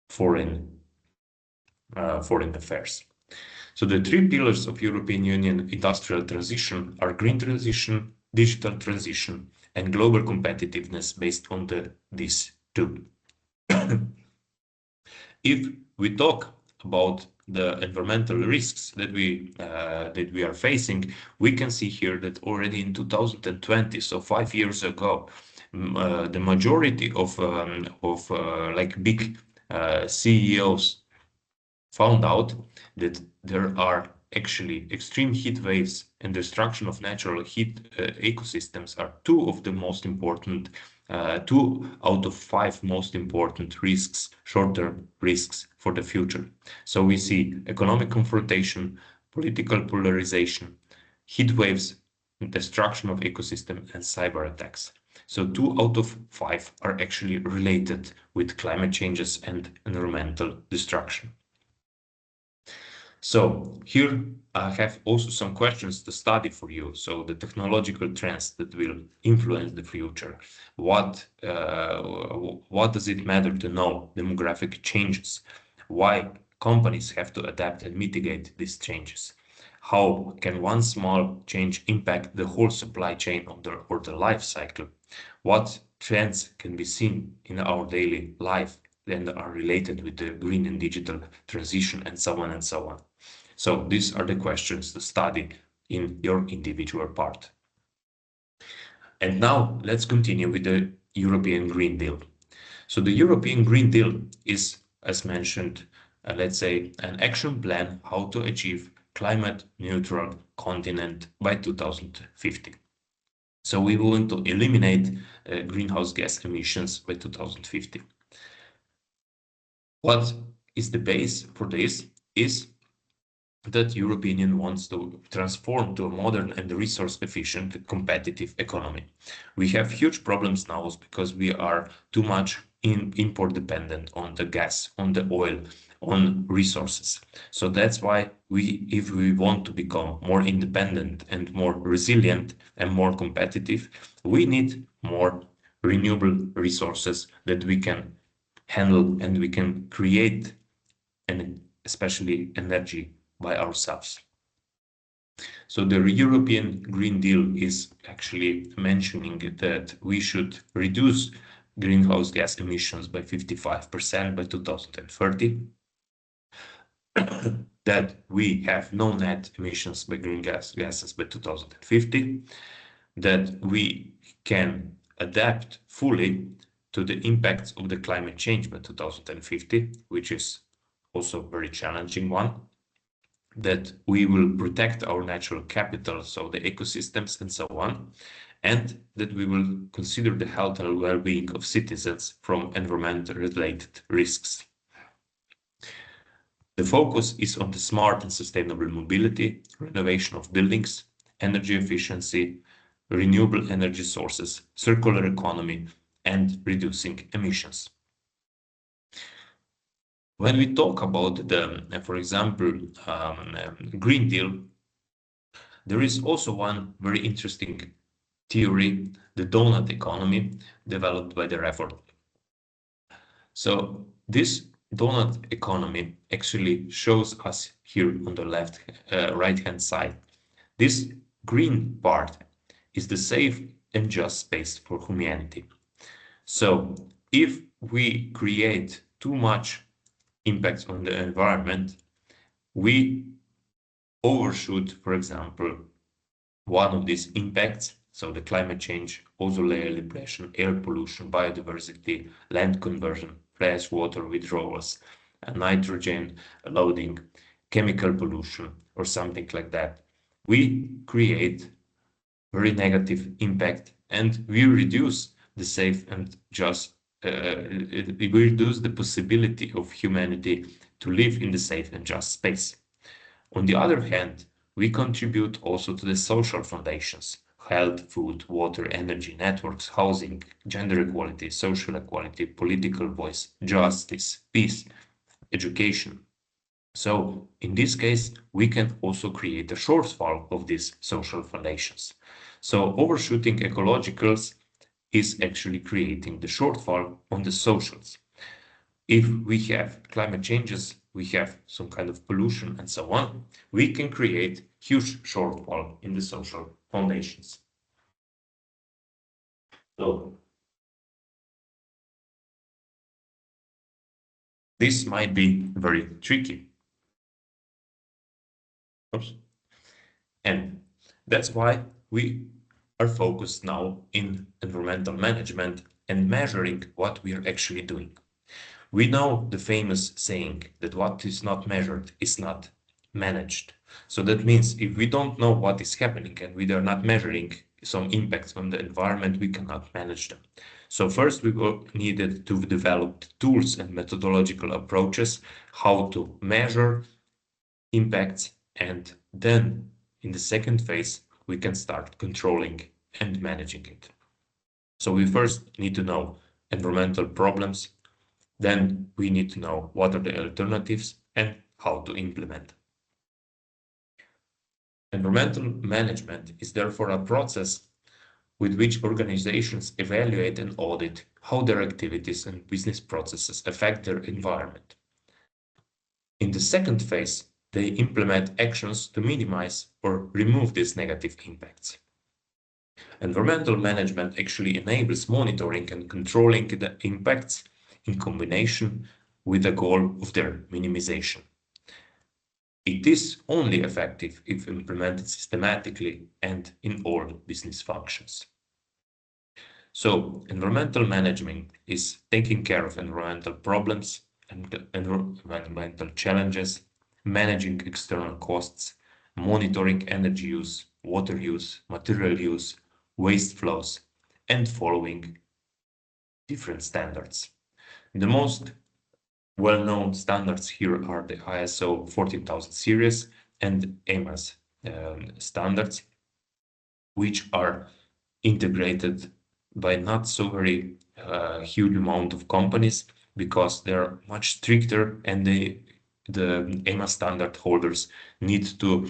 foreign affairs. So the three pillars of European Union industrial transition are green transition, digital transition, and global competitiveness based on these two. If we talk about the environmental risks that we are facing, we can see here that already in 2020, so 5 years ago, the majority of like big CEOs found out that there are actually extreme heat waves and destruction of natural heat ecosystems are two of the most important, 2 out of 5 most important risks, short-term risks for the future. So we see economic confrontation, political polarization, heat waves, destruction of ecosystem, and cyber attacks. So 2 out of 5 are actually related with climate changes and environmental destruction. So here I have also some questions to study for you. So the technological trends that will influence the future. What does it matter to know demographic changes? Why companies have to adapt and mitigate these changes? How can one small change impact the whole supply chain or the life cycle? What trends can be seen in our daily life and are related with the green and digital transition and so on and so on? So these are the questions to study in your individual part. And now let's continue with the European Green Deal. So the European Green Deal is, as mentioned, let's say an action plan how to achieve climate neutral continent by 2050. So we want to eliminate greenhouse gas emissions by 2050. What is the base for this is that European Union wants to transform to a modern and resource-efficient competitive economy. We have huge problems now because we are too much import dependent on the gas, on the oil, on resources. So that's why if we want to become more independent and more resilient and more competitive, we need more renewable resources that we can handle and we can create, and especially energy by ourselves. So the European Green Deal is actually mentioning that we should reduce greenhouse gas emissions by 55% by 2030, that we have no net emissions by greenhouse gases by 2050, that we can adapt fully to the impacts of the climate change by 2050, which is also a very challenging one, that we will protect our natural capital, so the ecosystems and so on, and that we will consider the health and well-being of citizens from environment-related risks. The focus is on the smart and sustainable mobility, renovation of buildings, energy efficiency, renewable energy sources, circular economy, and reducing emissions. When we talk about the, for example, Green Deal, there is also one very interesting theory, the donut economy, developed by the Reform. So this donut economy actually shows us here on the right-hand side. This green part is the safe and just space for humanity. So if we create too much impacts on the environment, we overshoot, for example, one of these impacts, so the climate change, ozone layer depletion, air pollution, biodiversity, land conversion, fresh water withdrawals, nitrogen loading, chemical pollution, or something like that. We create very negative impact and we reduce the safe and just we reduce the possibility of humanity to live in the safe and just space. On the other hand, we contribute also to the social foundations: health, food, water, energy, networks, housing, gender equality, social equality, political voice, justice, peace, education. So in this case, we can also create a shortfall of these social foundations. So overshooting ecologicals is actually creating the shortfall on the socials. if we have climate changes, we have some kind of pollution and so on, we can create huge shortfall in the social foundations. So this might be very tricky. Oops. And that's why we are focused now in environmental management and measuring what we are actually doing. We know the famous saying that what is not measured is not managed. So that means if we don't know what is happening and we are not measuring some impacts on the environment, we cannot manage them. So first we needed to develop tools and methodological approaches how to measure impacts, and then in the second phase we can start controlling and managing it. So we first need to know environmental problems, then we need to know what are the alternatives and how to implement. Environmental management is therefore a process with which organizations evaluate and audit how their activities and business processes affect their environment. In the second phase, they implement actions to minimize or remove these negative impacts. Environmental management actually enables monitoring and controlling the impacts in combination with the goal of their minimization. It is only effective if implemented systematically and in all business functions. So, environmental management is taking care of environmental problems and environmental challenges, managing external costs, monitoring energy use, water use, material use, waste flows, and following different standards. The most well-known standards here are the ISO 14000 series and EMAS standards, which are integrated by not so very huge amount of companies because they're much stricter, and the EMA standard holders need to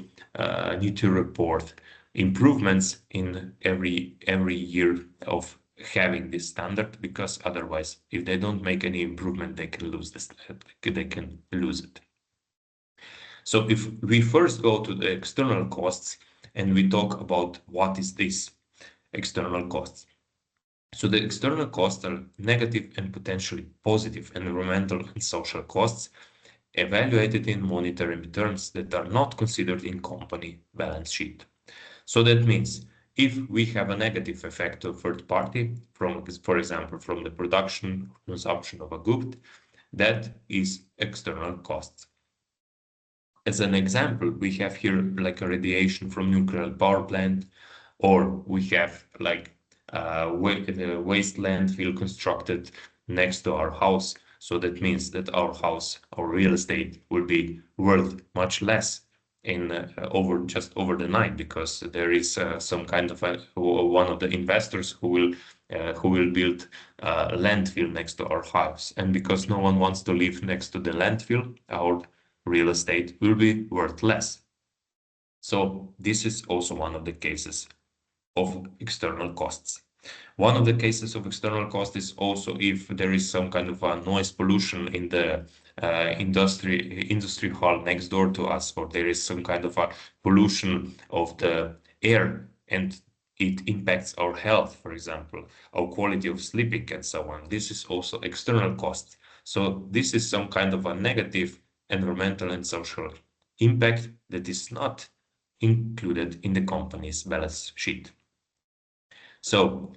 report improvements in every year of having this standard, because otherwise, if they don't make any improvement, they can lose this. They can lose it. So if we first go to the external costs and we talk about what is this external costs. So the external costs are negative and potentially positive environmental and social costs evaluated in monetary terms that are not considered in company balance sheet. So that means if we have a negative effect of third party from, for example, from the production or consumption of a good, that is external costs. As an example, we have here like a radiation from nuclear power plant, or we have like the waste landfill constructed next to our house. So that means that our house, our real estate will be worth much less in over the night, because there is some kind of one of the investors who will build a landfill next to our house, and because no one wants to live next to the landfill, our real estate will be worth less. So this is also one of the cases of external costs. One of the cases of external cost is also if there is some kind of a noise pollution in the industry hall next door to us, or there is some kind of a pollution of the air and it impacts our health, for example, our quality of sleeping and so on. This is also external cost. So this is some kind of a negative environmental and social impact that is not included in the company's balance sheet. So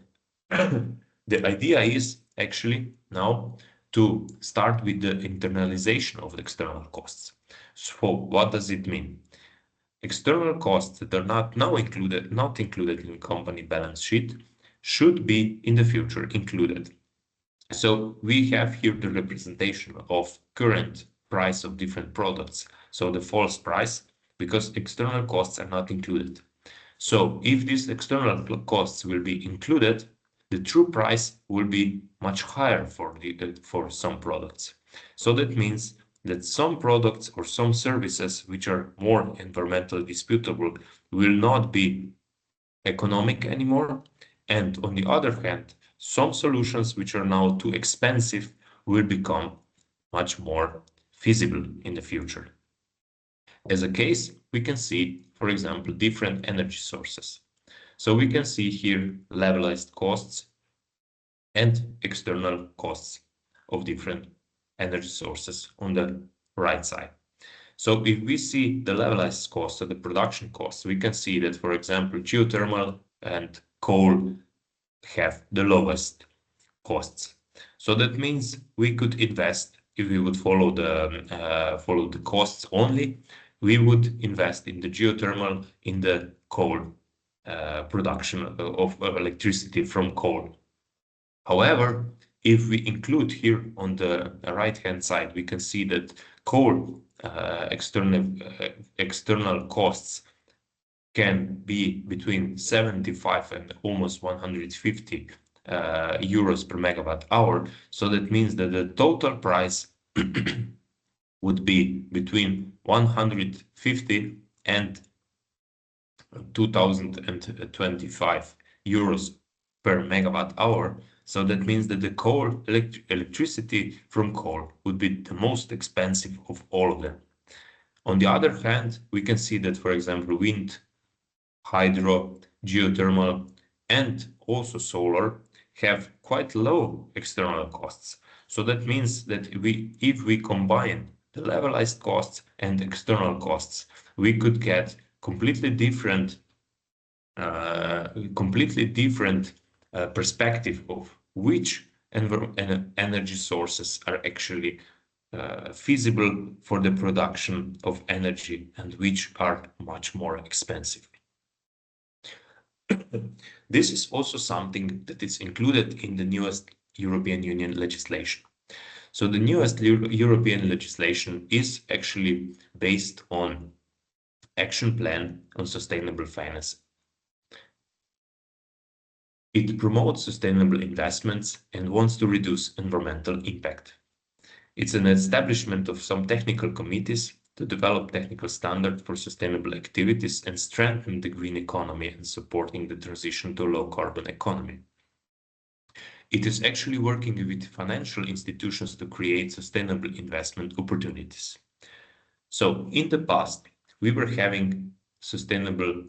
the idea is actually now to start with the internalization of the external costs. So what does it mean? External costs that are not included in company balance sheet should be in the future included. So we have here the representation of current price of different products. So the false price, because external costs are not included. So if these external costs will be included, the true price will be much higher for some products. So that means that some products or some services which are more environmentally disputable will not be economic anymore. And on the other hand, some solutions which are now too expensive will become much more feasible in the future. As a case, we can see, for example, different energy sources. So we can see here levelized costs and external costs of different energy sources on the right side. So if we see the levelized cost of the production costs, we can see that, for example, geothermal and coal have the lowest costs. So that means we could invest, if we would follow the costs only, we would invest in the geothermal, in the coal production of electricity from coal. However, if we include here on the right-hand side, we can see that coal external costs can be between 75 and almost 150 euros per megawatt hour. So that means that the total price would be between 150 and 2025 euros per megawatt hour. So that means that the coal electricity from coal would be the most expensive of all of them. On the other hand, we can see that, for example, wind, hydro, geothermal, and also solar have quite low external costs. So that means that if we combine the levelized costs and external costs, we could get completely different perspective of which energy sources are actually feasible for the production of energy and which are much more expensive. This is also something that is included in the newest European Union legislation. So the newest European legislation is actually based on Action Plan on Sustainable Finance. It promotes sustainable investments and wants to reduce environmental impact. It's an establishment of some technical committees to develop technical standards for sustainable activities and strengthen the green economy and supporting the transition to a low-carbon economy. It is actually working with financial institutions to create sustainable investment opportunities. So in the past, we were having sustainable,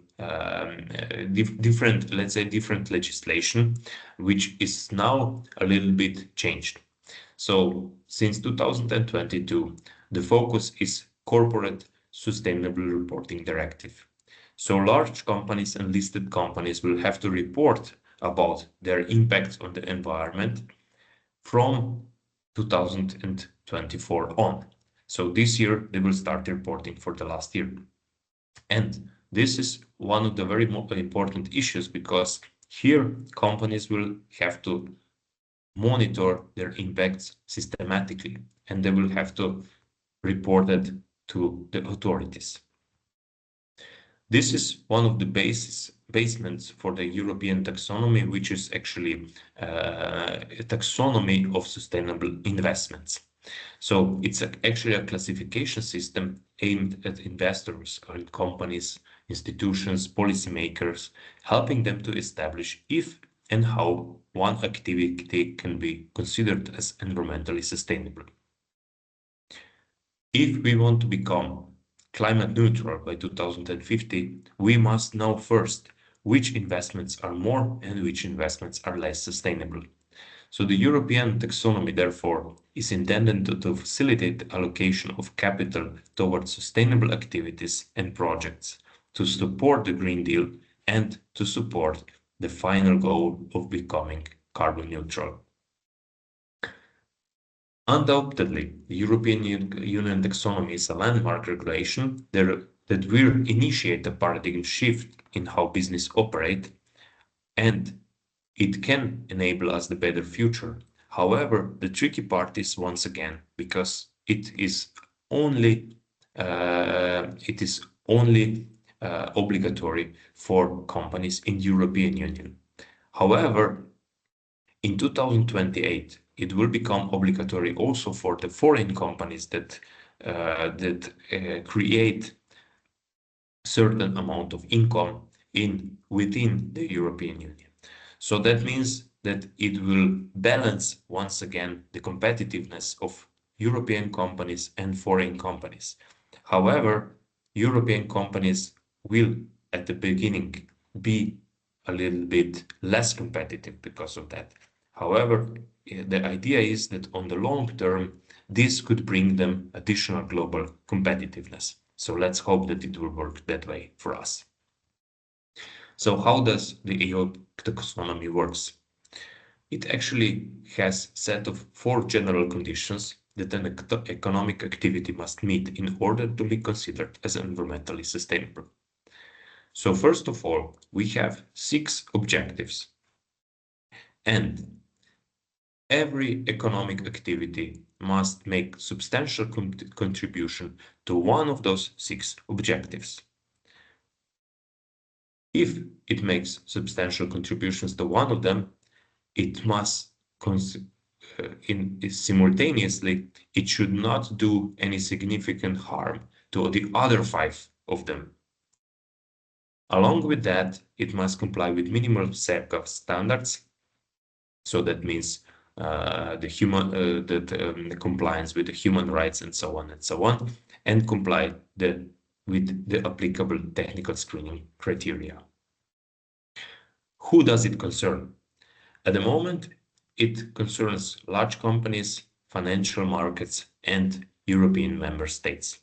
different legislation, which is now a little bit changed. So since 2022, the focus is Corporate Sustainable Reporting Directive. So large companies and listed companies will have to report about their impacts on the environment from 2024 on. So this year they will start reporting for the last year. And this is one of the very important issues because here companies will have to monitor their impacts systematically and they will have to report it to the authorities. This is one of the basements for the European taxonomy, which is actually a taxonomy of sustainable investments. So it's actually a classification system aimed at investors or companies, institutions, policymakers, helping them to establish if and how one activity can be considered as environmentally sustainable. If we want to become climate neutral by 2050, we must know first which investments are more and which investments are less sustainable. So the European taxonomy, therefore, is intended to facilitate the allocation of capital towards sustainable activities and projects, to support the Green Deal and to support the final goal of becoming carbon neutral. Undoubtedly, the European Union taxonomy is a landmark regulation that will initiate a paradigm shift in how business operate, and it can enable us the better future. However, the tricky part is once again because it is only obligatory for companies in European Union. However, in 2028, it will become obligatory also for the foreign companies that create certain amount of income within the European Union. So that means that it will balance once again the competitiveness of European companies and foreign companies. However, European companies will at the beginning be a little bit less competitive because of that. However, the idea is that on the long term, this could bring them additional global competitiveness. So let's hope that it will work that way for us. So how does the EU taxonomy works? It actually has set of 4 general conditions that an economic activity must meet in order to be considered as environmentally sustainable. So first of all, we have 6 objectives, and every economic activity must make substantial contribution to one of those 6 objectives. If it makes substantial contributions to one of them, it must simultaneously, it should not do any significant harm to the other 5 of them. Along with that, it must comply with minimal safeguard standards. So that means the compliance with the human rights and so on, and comply with the applicable technical screening criteria. Who does it concern? At the moment, it concerns large companies, financial markets, and European member states.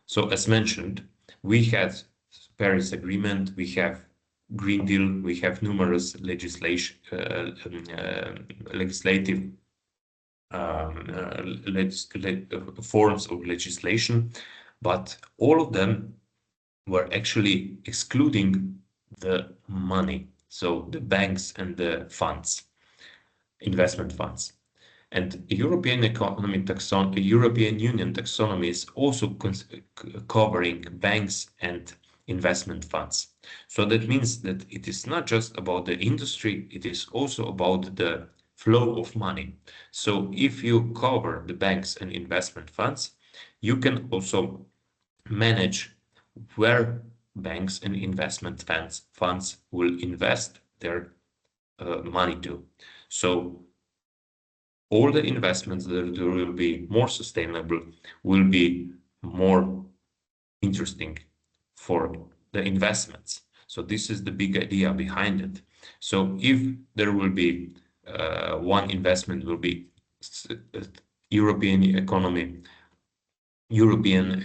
So as mentioned, we had Paris Agreement, we have Green Deal, we have numerous legislative forms of legislation, but all of them were actually excluding the money, so the banks and the funds, investment funds. And European Union taxonomy is also covering banks and investment funds. So that means that it is not just about the industry, it is also about the flow of money. So if you cover the banks and investment funds, you can also manage where banks and investment funds will invest their money to. So all the investments that will be more sustainable will be more interesting for the investments. So this is the big idea behind it. So if there will be one investment will be European economy, European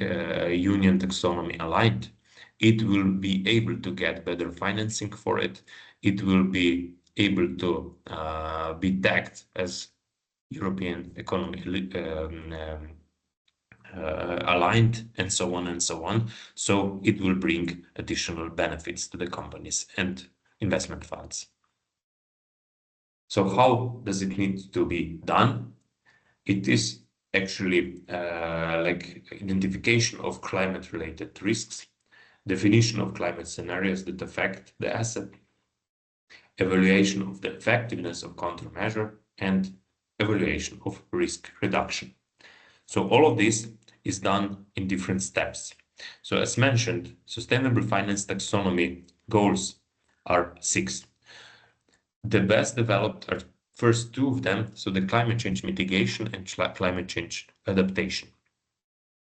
Union taxonomy aligned, it will be able to get better financing for it. It will be able to be tagged as European economy aligned, and so on and so on. So it will bring additional benefits to the companies and investment funds. So how does it need to be done? It is actually like identification of climate-related risks, definition of climate scenarios that affect the asset, evaluation of the effectiveness of countermeasure, and evaluation of risk reduction. So all of this is done in different steps. So as mentioned, sustainable finance taxonomy goals are 6. The best developed are first 2 of them, so the climate change mitigation and climate change adaptation.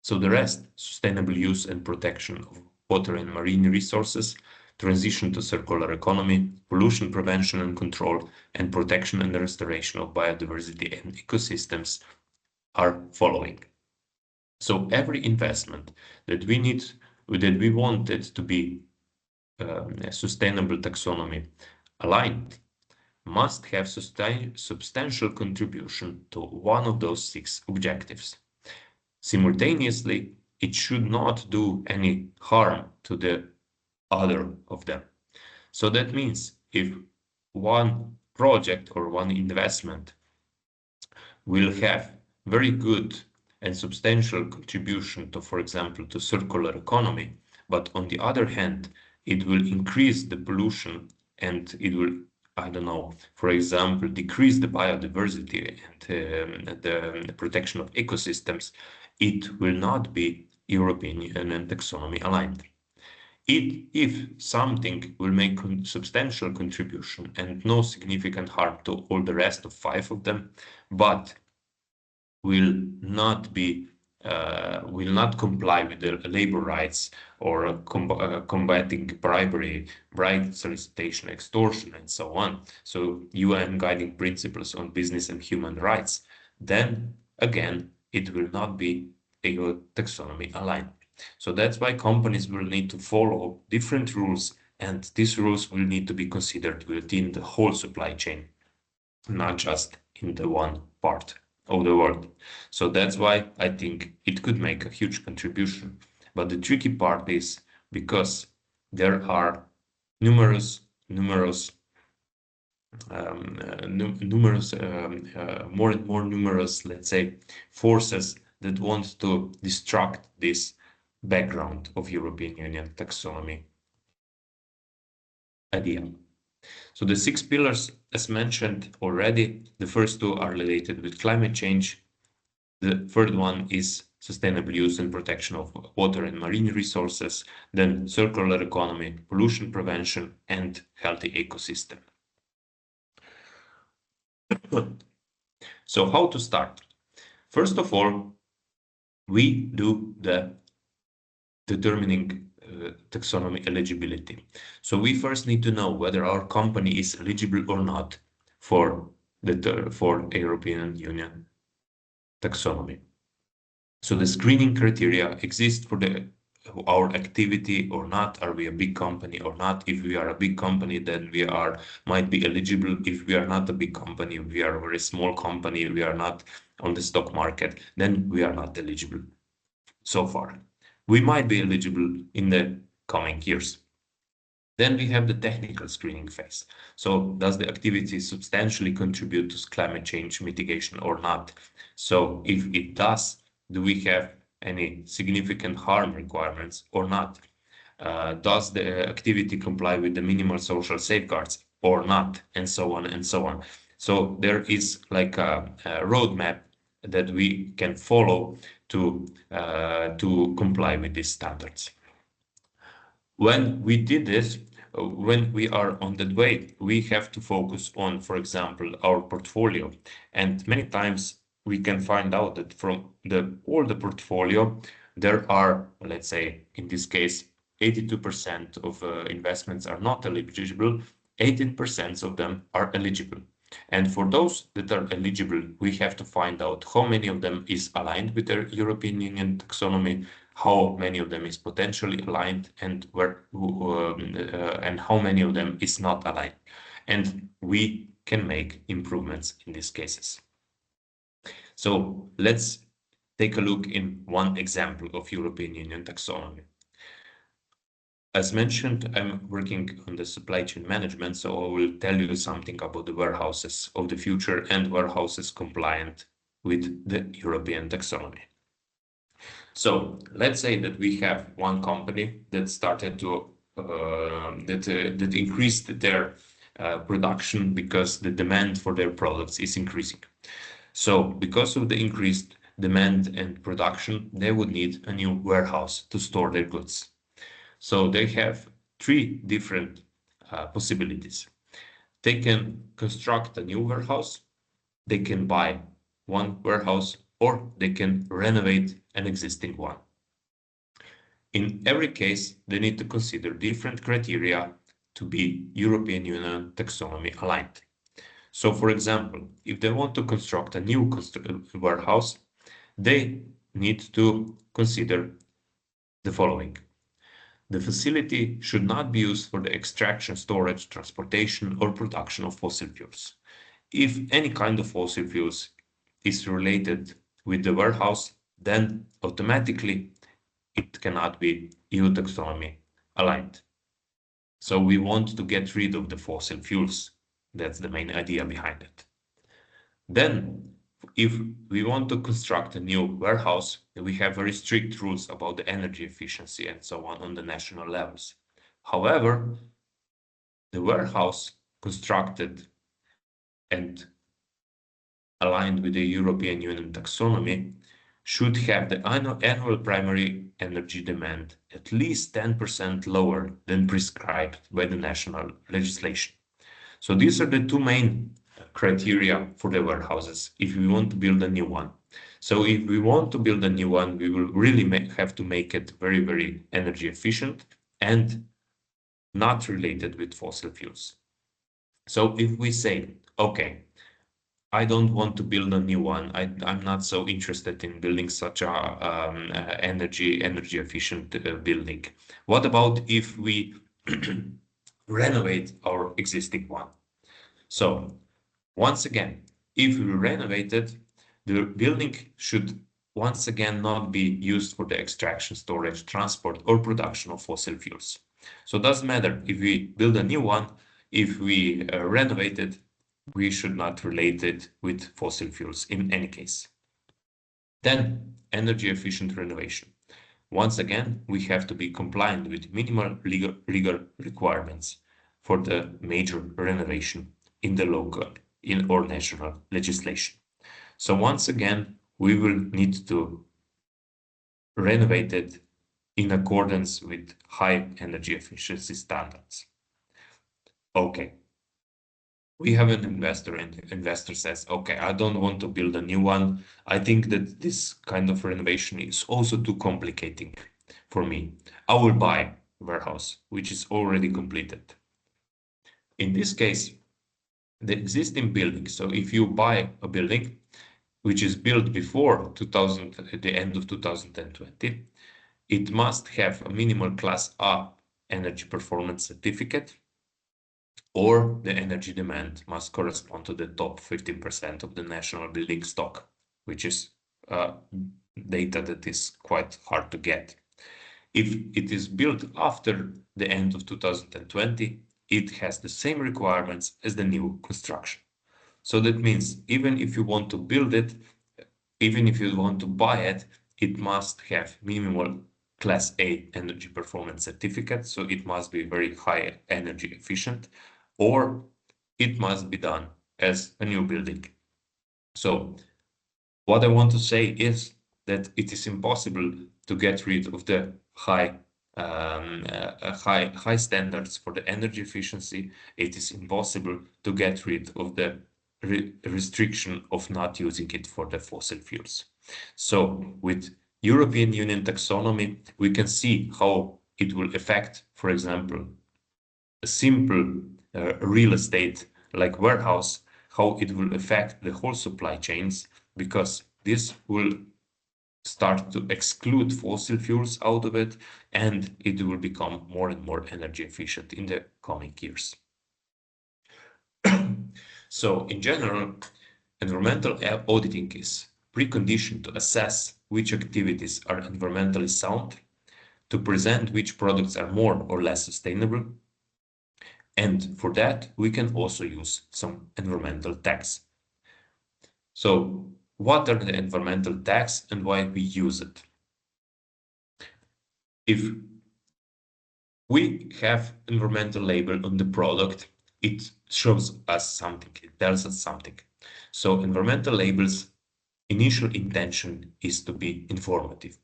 So the rest, sustainable use and protection of water and marine resources, transition to circular economy, pollution prevention and control, and protection and restoration of biodiversity and ecosystems are following. So every investment that we wanted to be a sustainable taxonomy aligned must have substantial contribution to one of those 6 objectives. Simultaneously, it should not do any harm to the other of them. So that means if one project or one investment will have very good and substantial contribution to, for example, to circular economy, but on the other hand, it will increase the pollution and it will, I don't know, for example, decrease the biodiversity and the protection of ecosystems, it will not be European Union taxonomy aligned. If something will make substantial contribution and no significant harm to all the rest of 5 of them, but will not comply with the labor rights or combating bribery, bribe solicitation, extortion, and so on. So UN guiding principles on business and human rights. Then again, it will not be EU taxonomy aligned. So that's why companies will need to follow different rules, and these rules will need to be considered within the whole supply chain, not just in the one part of the world. So that's why I think it could make a huge contribution. But the tricky part is because there are numerous more and more numerous, let's say, forces that want to destruct this background of European Union taxonomy idea. So the 6 pillars, as mentioned already, the first 2 are related with climate change. The third one is sustainable use and protection of water and marine resources, then circular economy, pollution prevention, and healthy ecosystem. So how to start? First of all, we do the determining taxonomy eligibility. So we first need to know whether our company is eligible or not for European Union taxonomy. So the screening criteria exist for our activity or not. Are we a big company or not? If we are a big company, then we might be eligible. If we are not a big company, we are a very small company, we are not on the stock market, then we are not eligible so far. We might be eligible in the coming years. Then we have the technical screening phase. So does the activity substantially contribute to climate change mitigation or not? So if it does, do we have any significant harm requirements or not? Does the activity comply with the minimal social safeguards or not? And so on and so on. So there is like a roadmap that we can follow to comply with these standards. When we did this, when we are on that way, we have to focus on, for example, our portfolio. And many times we can find out that from all the portfolio, there are, let's say, in this case, 82% of investments are not eligible, 18% of them are eligible. And for those that are eligible, we have to find out how many of them is aligned with the European Union taxonomy, how many of them is potentially aligned, and and how many of them is not aligned. And we can make improvements in these cases. So let's take a look in one example of European Union taxonomy. As mentioned, I'm working on the supply chain management, so I will tell you something about the warehouses of the future and warehouses compliant with the European taxonomy. So let's say that we have one company that started to that increased their production because the demand for their products is increasing. So because of the increased demand and production, they would need a new warehouse to store their goods. So they have 3 different possibilities. They can construct a new warehouse, they can buy one warehouse, or they can renovate an existing one. In every case, they need to consider different criteria to be European Union taxonomy aligned. So for example, if they want to construct a new warehouse, they need to consider the following. The facility should not be used for the extraction, storage, transportation, or production of fossil fuels. If any kind of fossil fuels is related with the warehouse, then automatically it cannot be EU taxonomy aligned. So we want to get rid of the fossil fuels. That's the main idea behind it. Then, if we want to construct a new warehouse, we have very strict rules about the energy efficiency and so on the national levels. However, the warehouse constructed and aligned with the European Union taxonomy should have the annual primary energy demand at least 10% lower than prescribed by the national legislation. So these are the 2 main criteria for the warehouses if we want to build a new one. So if we want to build a new one, we will really have to make it very, very energy efficient and not related with fossil fuels. So if we say, okay, I don't want to build a new one. I'm not so interested in building such a energy efficient building. What about if we renovate our existing one? So once again, if we renovate it, the building should once again not be used for the extraction, storage, transport, or production of fossil fuels. So it doesn't matter if we build a new one, if we renovate it, we should not relate it with fossil fuels in any case. Then, energy efficient renovation. Once again, we have to be compliant with minimal legal requirements for the major renovation in the local or national legislation. So once again, we will need to renovate it in accordance with high energy efficiency standards. Okay. We have an investor and the investor says, okay, I don't want to build a new one. I think that this kind of renovation is also too complicating for me. I will buy a warehouse, which is already completed. In this case, the existing building, so if you buy a building which is built before the end of 2020, it must have a minimal class A energy performance certificate, or the energy demand must correspond to the top 15% of the national building stock, which is data that is quite hard to get. If it is built after the end of 2020, it has the same requirements as the new construction. So that means even if you want to build it, even if you want to buy it, it must have minimal Class A energy performance certificate, so it must be very high energy efficient, or it must be done as a new building. So what I want to say is that it is impossible to get rid of the high standards for the energy efficiency. It is impossible to get rid of the restriction of not using it for the fossil fuels. So with European Union taxonomy, we can see how it will affect, for example, a simple real estate like warehouse, how it will affect the whole supply chains, because this will start to exclude fossil fuels out of it, and it will become more and more energy efficient in the coming years. So in general, environmental auditing is precondition to assess which activities are environmentally sound, to present which products are more or less sustainable, and for that we can also use some environmental tax. So what are the environmental tax and why we use it? If we have environmental label on the product, it shows us something, it tells us something. So environmental labels, initial intention is to be informative.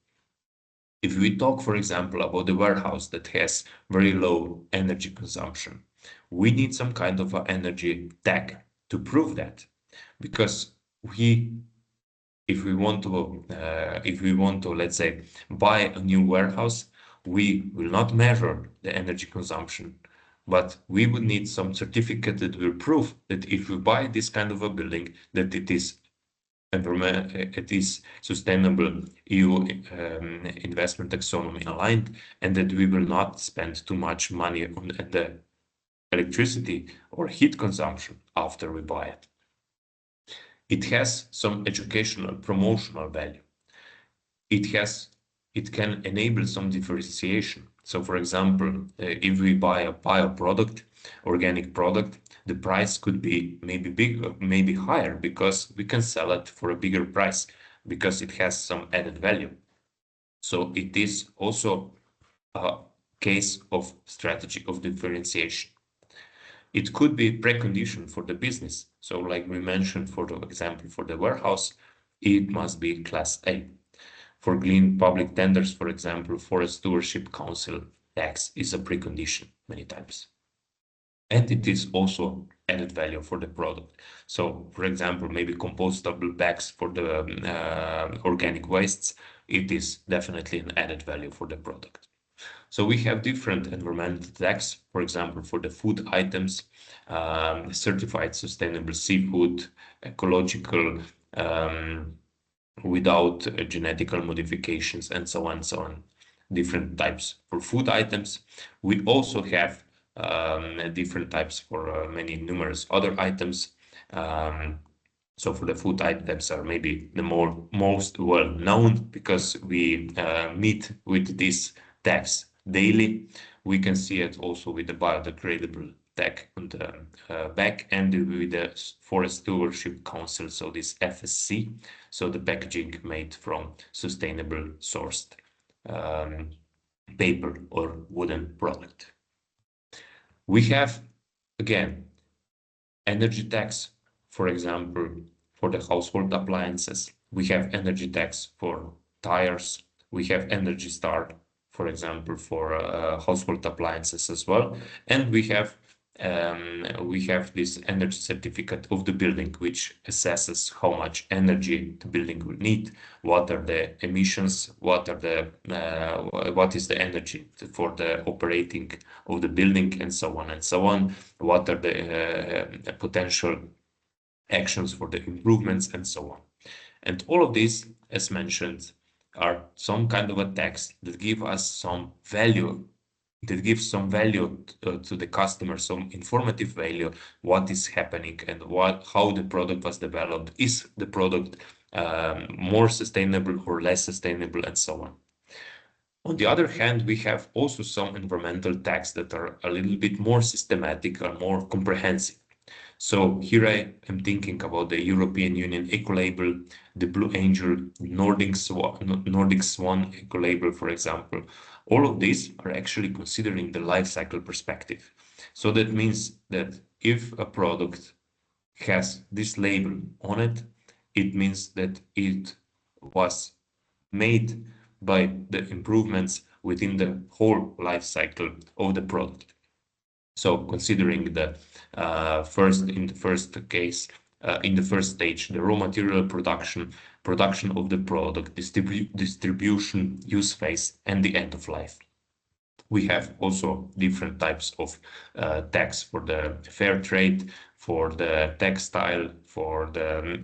If we talk, for example, about the warehouse that has very low energy consumption, we need some kind of an energy tag to prove that, because if we want to, let's say, buy a new warehouse, we will not measure the energy consumption, but we would need some certificate that will prove that if we buy this kind of a building, that it is sustainable EU investment taxonomy aligned, and that we will not spend too much money on the electricity or heat consumption after we buy it. It has some educational, promotional value. It can enable some differentiation. So for example, if we buy a bio product, organic product, the price could be maybe higher, because we can sell it for a bigger price because it has some added value. So it is also a case of strategy of differentiation. It could be precondition for the business. So like we mentioned, for the example, for the warehouse, it must be Class A. For green public tenders, for example, Forest Stewardship Council tax is a precondition many times. And it is also added value for the product. So, for example, maybe compostable bags for the organic wastes, it is definitely an added value for the product. So we have different environmental tax, for example, for the food items, certified sustainable seafood, ecological, without genetical modifications, and so on and so on. Different types for food items. We also have different types for many numerous other items. So for the food items are maybe the most well known because we meet with this tax daily. We can see it also with the biodegradable tag on the back and with the Forest Stewardship Council, so this FSC, so the packaging made from sustainable sourced paper or wooden product. We have, again, energy tax, for example, for the household appliances. We have energy tax for tires. We have Energy Star, for example, for household appliances as well. And we have this energy certificate of the building, which assesses how much energy the building will need, what are the emissions, what is the energy for the operating of the building, and so on and so on, what are the potential actions for the improvements, and so on. And all of these, as mentioned, are some kind of a tax that give us some value, that gives some value to the customer, some informative value, what is happening and how the product was developed. Is the product more sustainable or less sustainable, and so on. On the other hand, we have also some environmental tax that are a little bit more systematic and more comprehensive. So here I am thinking about the European Union Ecolabel, the Blue Angel, Nordic Swan Ecolabel, for example. All of these are actually considering the life cycle perspective. So that means that if a product has this label on it, it means that it was made by the improvements within the whole life cycle of the product. So considering the in the first stage, the raw material production of the product, distribution, use phase, and the end of life. We have also different types of tax for the fair trade, for the textile, for the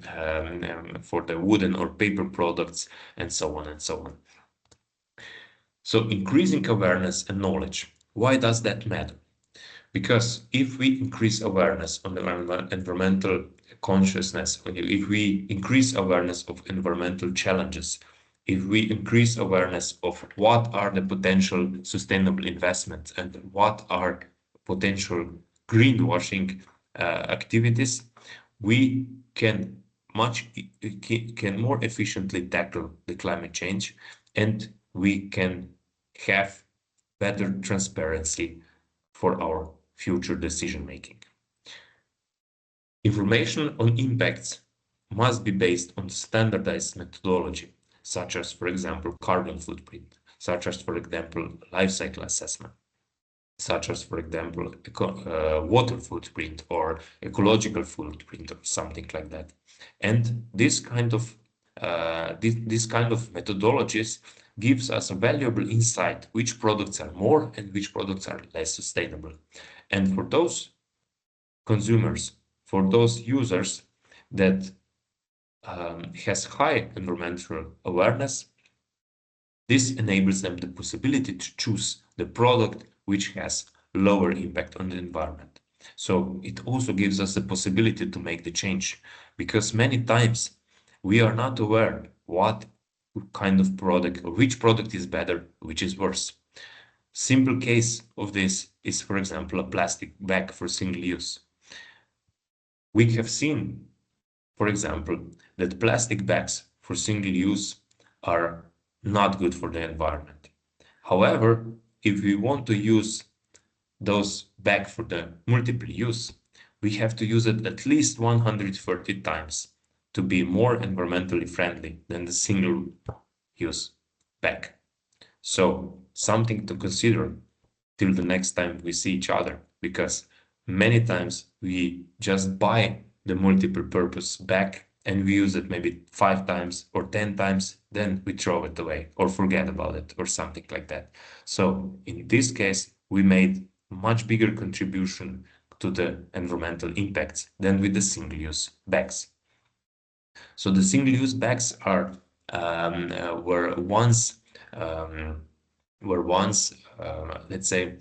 wooden or paper products, and so on and so on. So increasing awareness and knowledge. Why does that matter? Because if we increase awareness on the environmental consciousness, if we increase awareness of environmental challenges, if we increase awareness of what are the potential sustainable investments and what are potential greenwashing activities, we can more efficiently tackle the climate change, and we can have better transparency for our future decision making. Information on impacts must be based on standardized methodology, such as, for example, carbon footprint, such as, for example, life cycle assessment, such as, for example, water footprint or ecological footprint or something like that. And this kind of methodologies gives us a valuable insight which products are more and which products are less sustainable. And for those consumers, for those users that has high environmental awareness, this enables them the possibility to choose the product which has lower impact on the environment. So it also gives us the possibility to make the change, because many times we are not aware what kind of product or which product is better, which is worse. Simple case of this is, for example, a plastic bag for single use. We have seen, for example, that plastic bags for single use are not good for the environment. However, if we want to use those bags for the multiple use, we have to use it at least 130 times to be more environmentally friendly than the single use bag. So something to consider till the next time we see each other, because Many times we just buy the multiple purpose bag and we use it maybe 5 times or 10 times, then we throw it away or forget about it or something like that. So in this case, we made much bigger contribution to the environmental impacts than with the single-use bags. So the single-use bags are were once let's say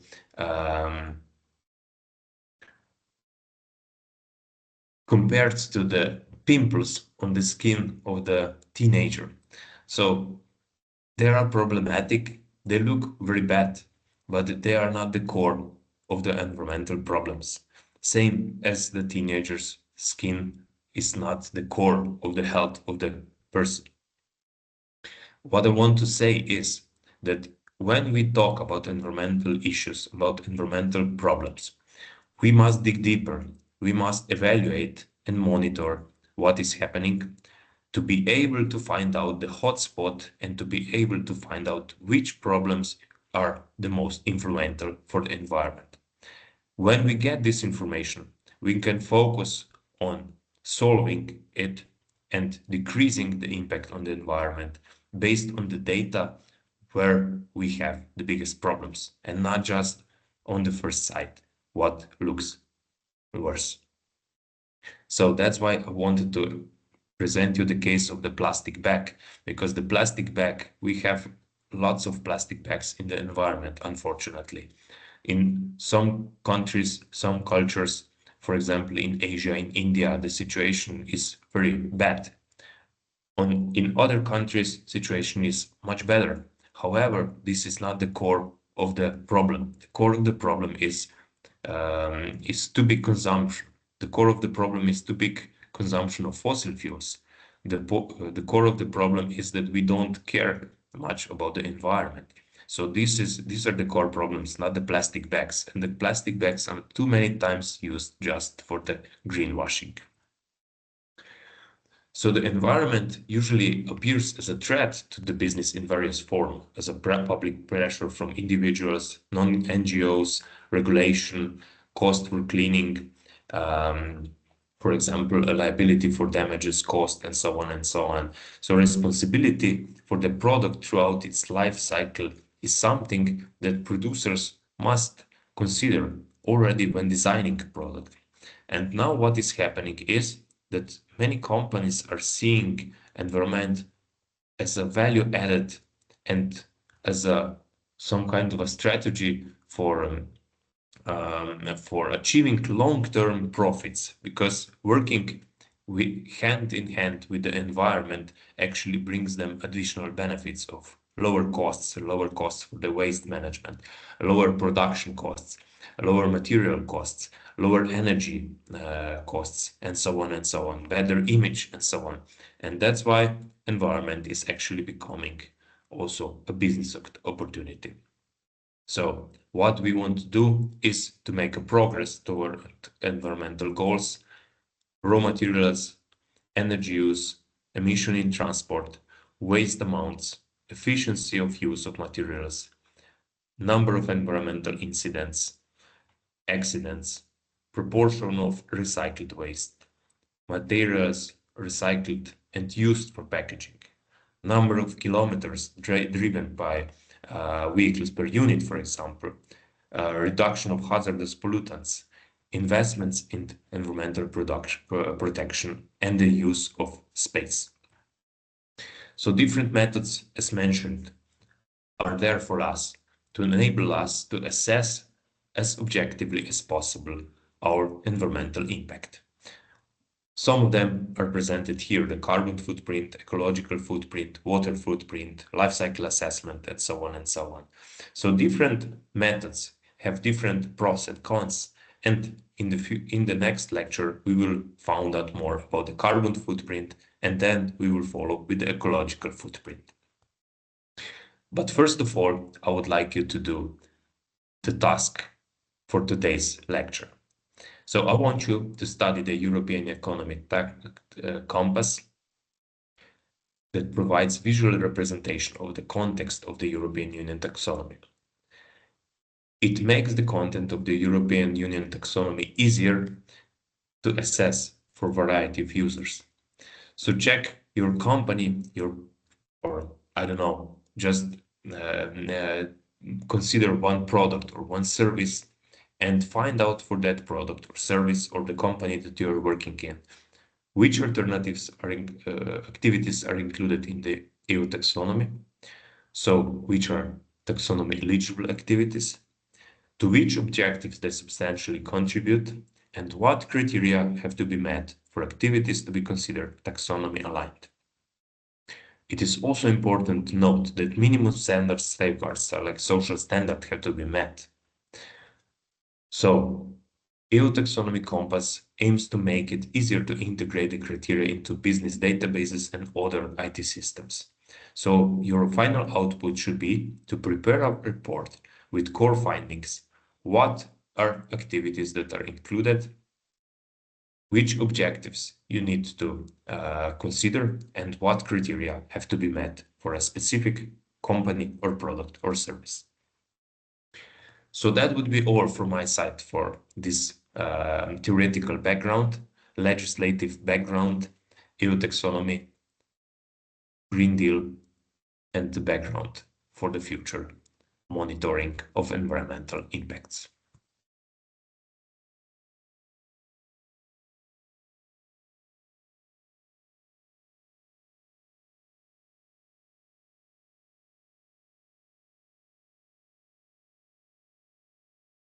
compared to the pimples on the skin of the teenager. So they are problematic, they look very bad, but they are not the core of the environmental problems. Same as the teenager's skin is not the core of the health of the person. What I want to say is that when we talk about environmental issues, about environmental problems, we must dig deeper. We must evaluate and monitor what is happening to be able to find out the hotspot and to be able to find out which problems are the most influential for the environment. When we get this information, we can focus on solving it and decreasing the impact on the environment based on the data where we have the biggest problems and not just on the first sight what looks worse. So that's why I wanted to present you the case of the plastic bag, because the plastic bag, we have lots of plastic bags in the environment, unfortunately. In some countries, some cultures, for example, in Asia, in India, the situation is very bad. In other countries, situation is much better. However, this is not the core of the problem. The core of the problem is too big consumption. The core of the problem is too big consumption of fossil fuels. The core of the problem is that we don't care much about the environment. So these are the core problems, not the plastic bags. And the plastic bags are too many times used just for the greenwashing. So the environment usually appears as a threat to the business in various forms, as a public pressure from individuals, non-NGOs, regulation, cost for cleaning, for example, a liability for damages, cost, and so on and so on. So responsibility for the product throughout its life cycle is something that producers must consider already when designing a product. And now what is happening is that many companies are seeing environment as a value added and as a some kind of a strategy for achieving long-term profits, because working hand in hand with the environment actually brings them additional benefits of lower costs for the waste management, lower production costs, lower material costs, lower energy costs, and so on and so on, better image and so on. And that's why environment is actually becoming also a business opportunity. So what we want to do is to make a progress toward environmental goals, raw materials, energy use, emission in transport, waste amounts, efficiency of use of materials, number of environmental incidents, accidents, proportion of recycled waste, materials recycled and used for packaging, number of kilometers driven by vehicles per unit, for example, reduction of hazardous pollutants, investments in environmental protection, and the use of space. So different methods, as mentioned, are there for us to enable us to assess as objectively as possible our environmental impact. Some of them are presented here: the carbon footprint, ecological footprint, water footprint, life cycle assessment, and so on and so on. So different methods have different pros and cons. And in the next lecture, we will find out more about the carbon footprint, and then we will follow with the ecological footprint. But first of all, I would like you to do the task for today's lecture. So I want you to study the European Economic Compass that provides visual representation of the context of the European Union taxonomy. It makes the content of the European Union taxonomy easier to assess for a variety of users. So check your company, or I don't know, just consider one product or one service and find out for that product or service or the company that you're working in, which alternatives are activities are included in the EU taxonomy. So which are taxonomy eligible activities, to which objectives they substantially contribute, and what criteria have to be met for activities to be considered taxonomy aligned. It is also important to note that minimum standard safeguards like social standards have to be met. So, EU Taxonomy Compass aims to make it easier to integrate the criteria into business databases and other IT systems. So, your final output should be to prepare a report with core findings. What are activities that are included? Which objectives you need to consider, and what criteria have to be met for a specific company or product or service. So that would be all from my side for this theoretical background, legislative background, EU taxonomy, Green Deal, and the background for the future monitoring of environmental impacts.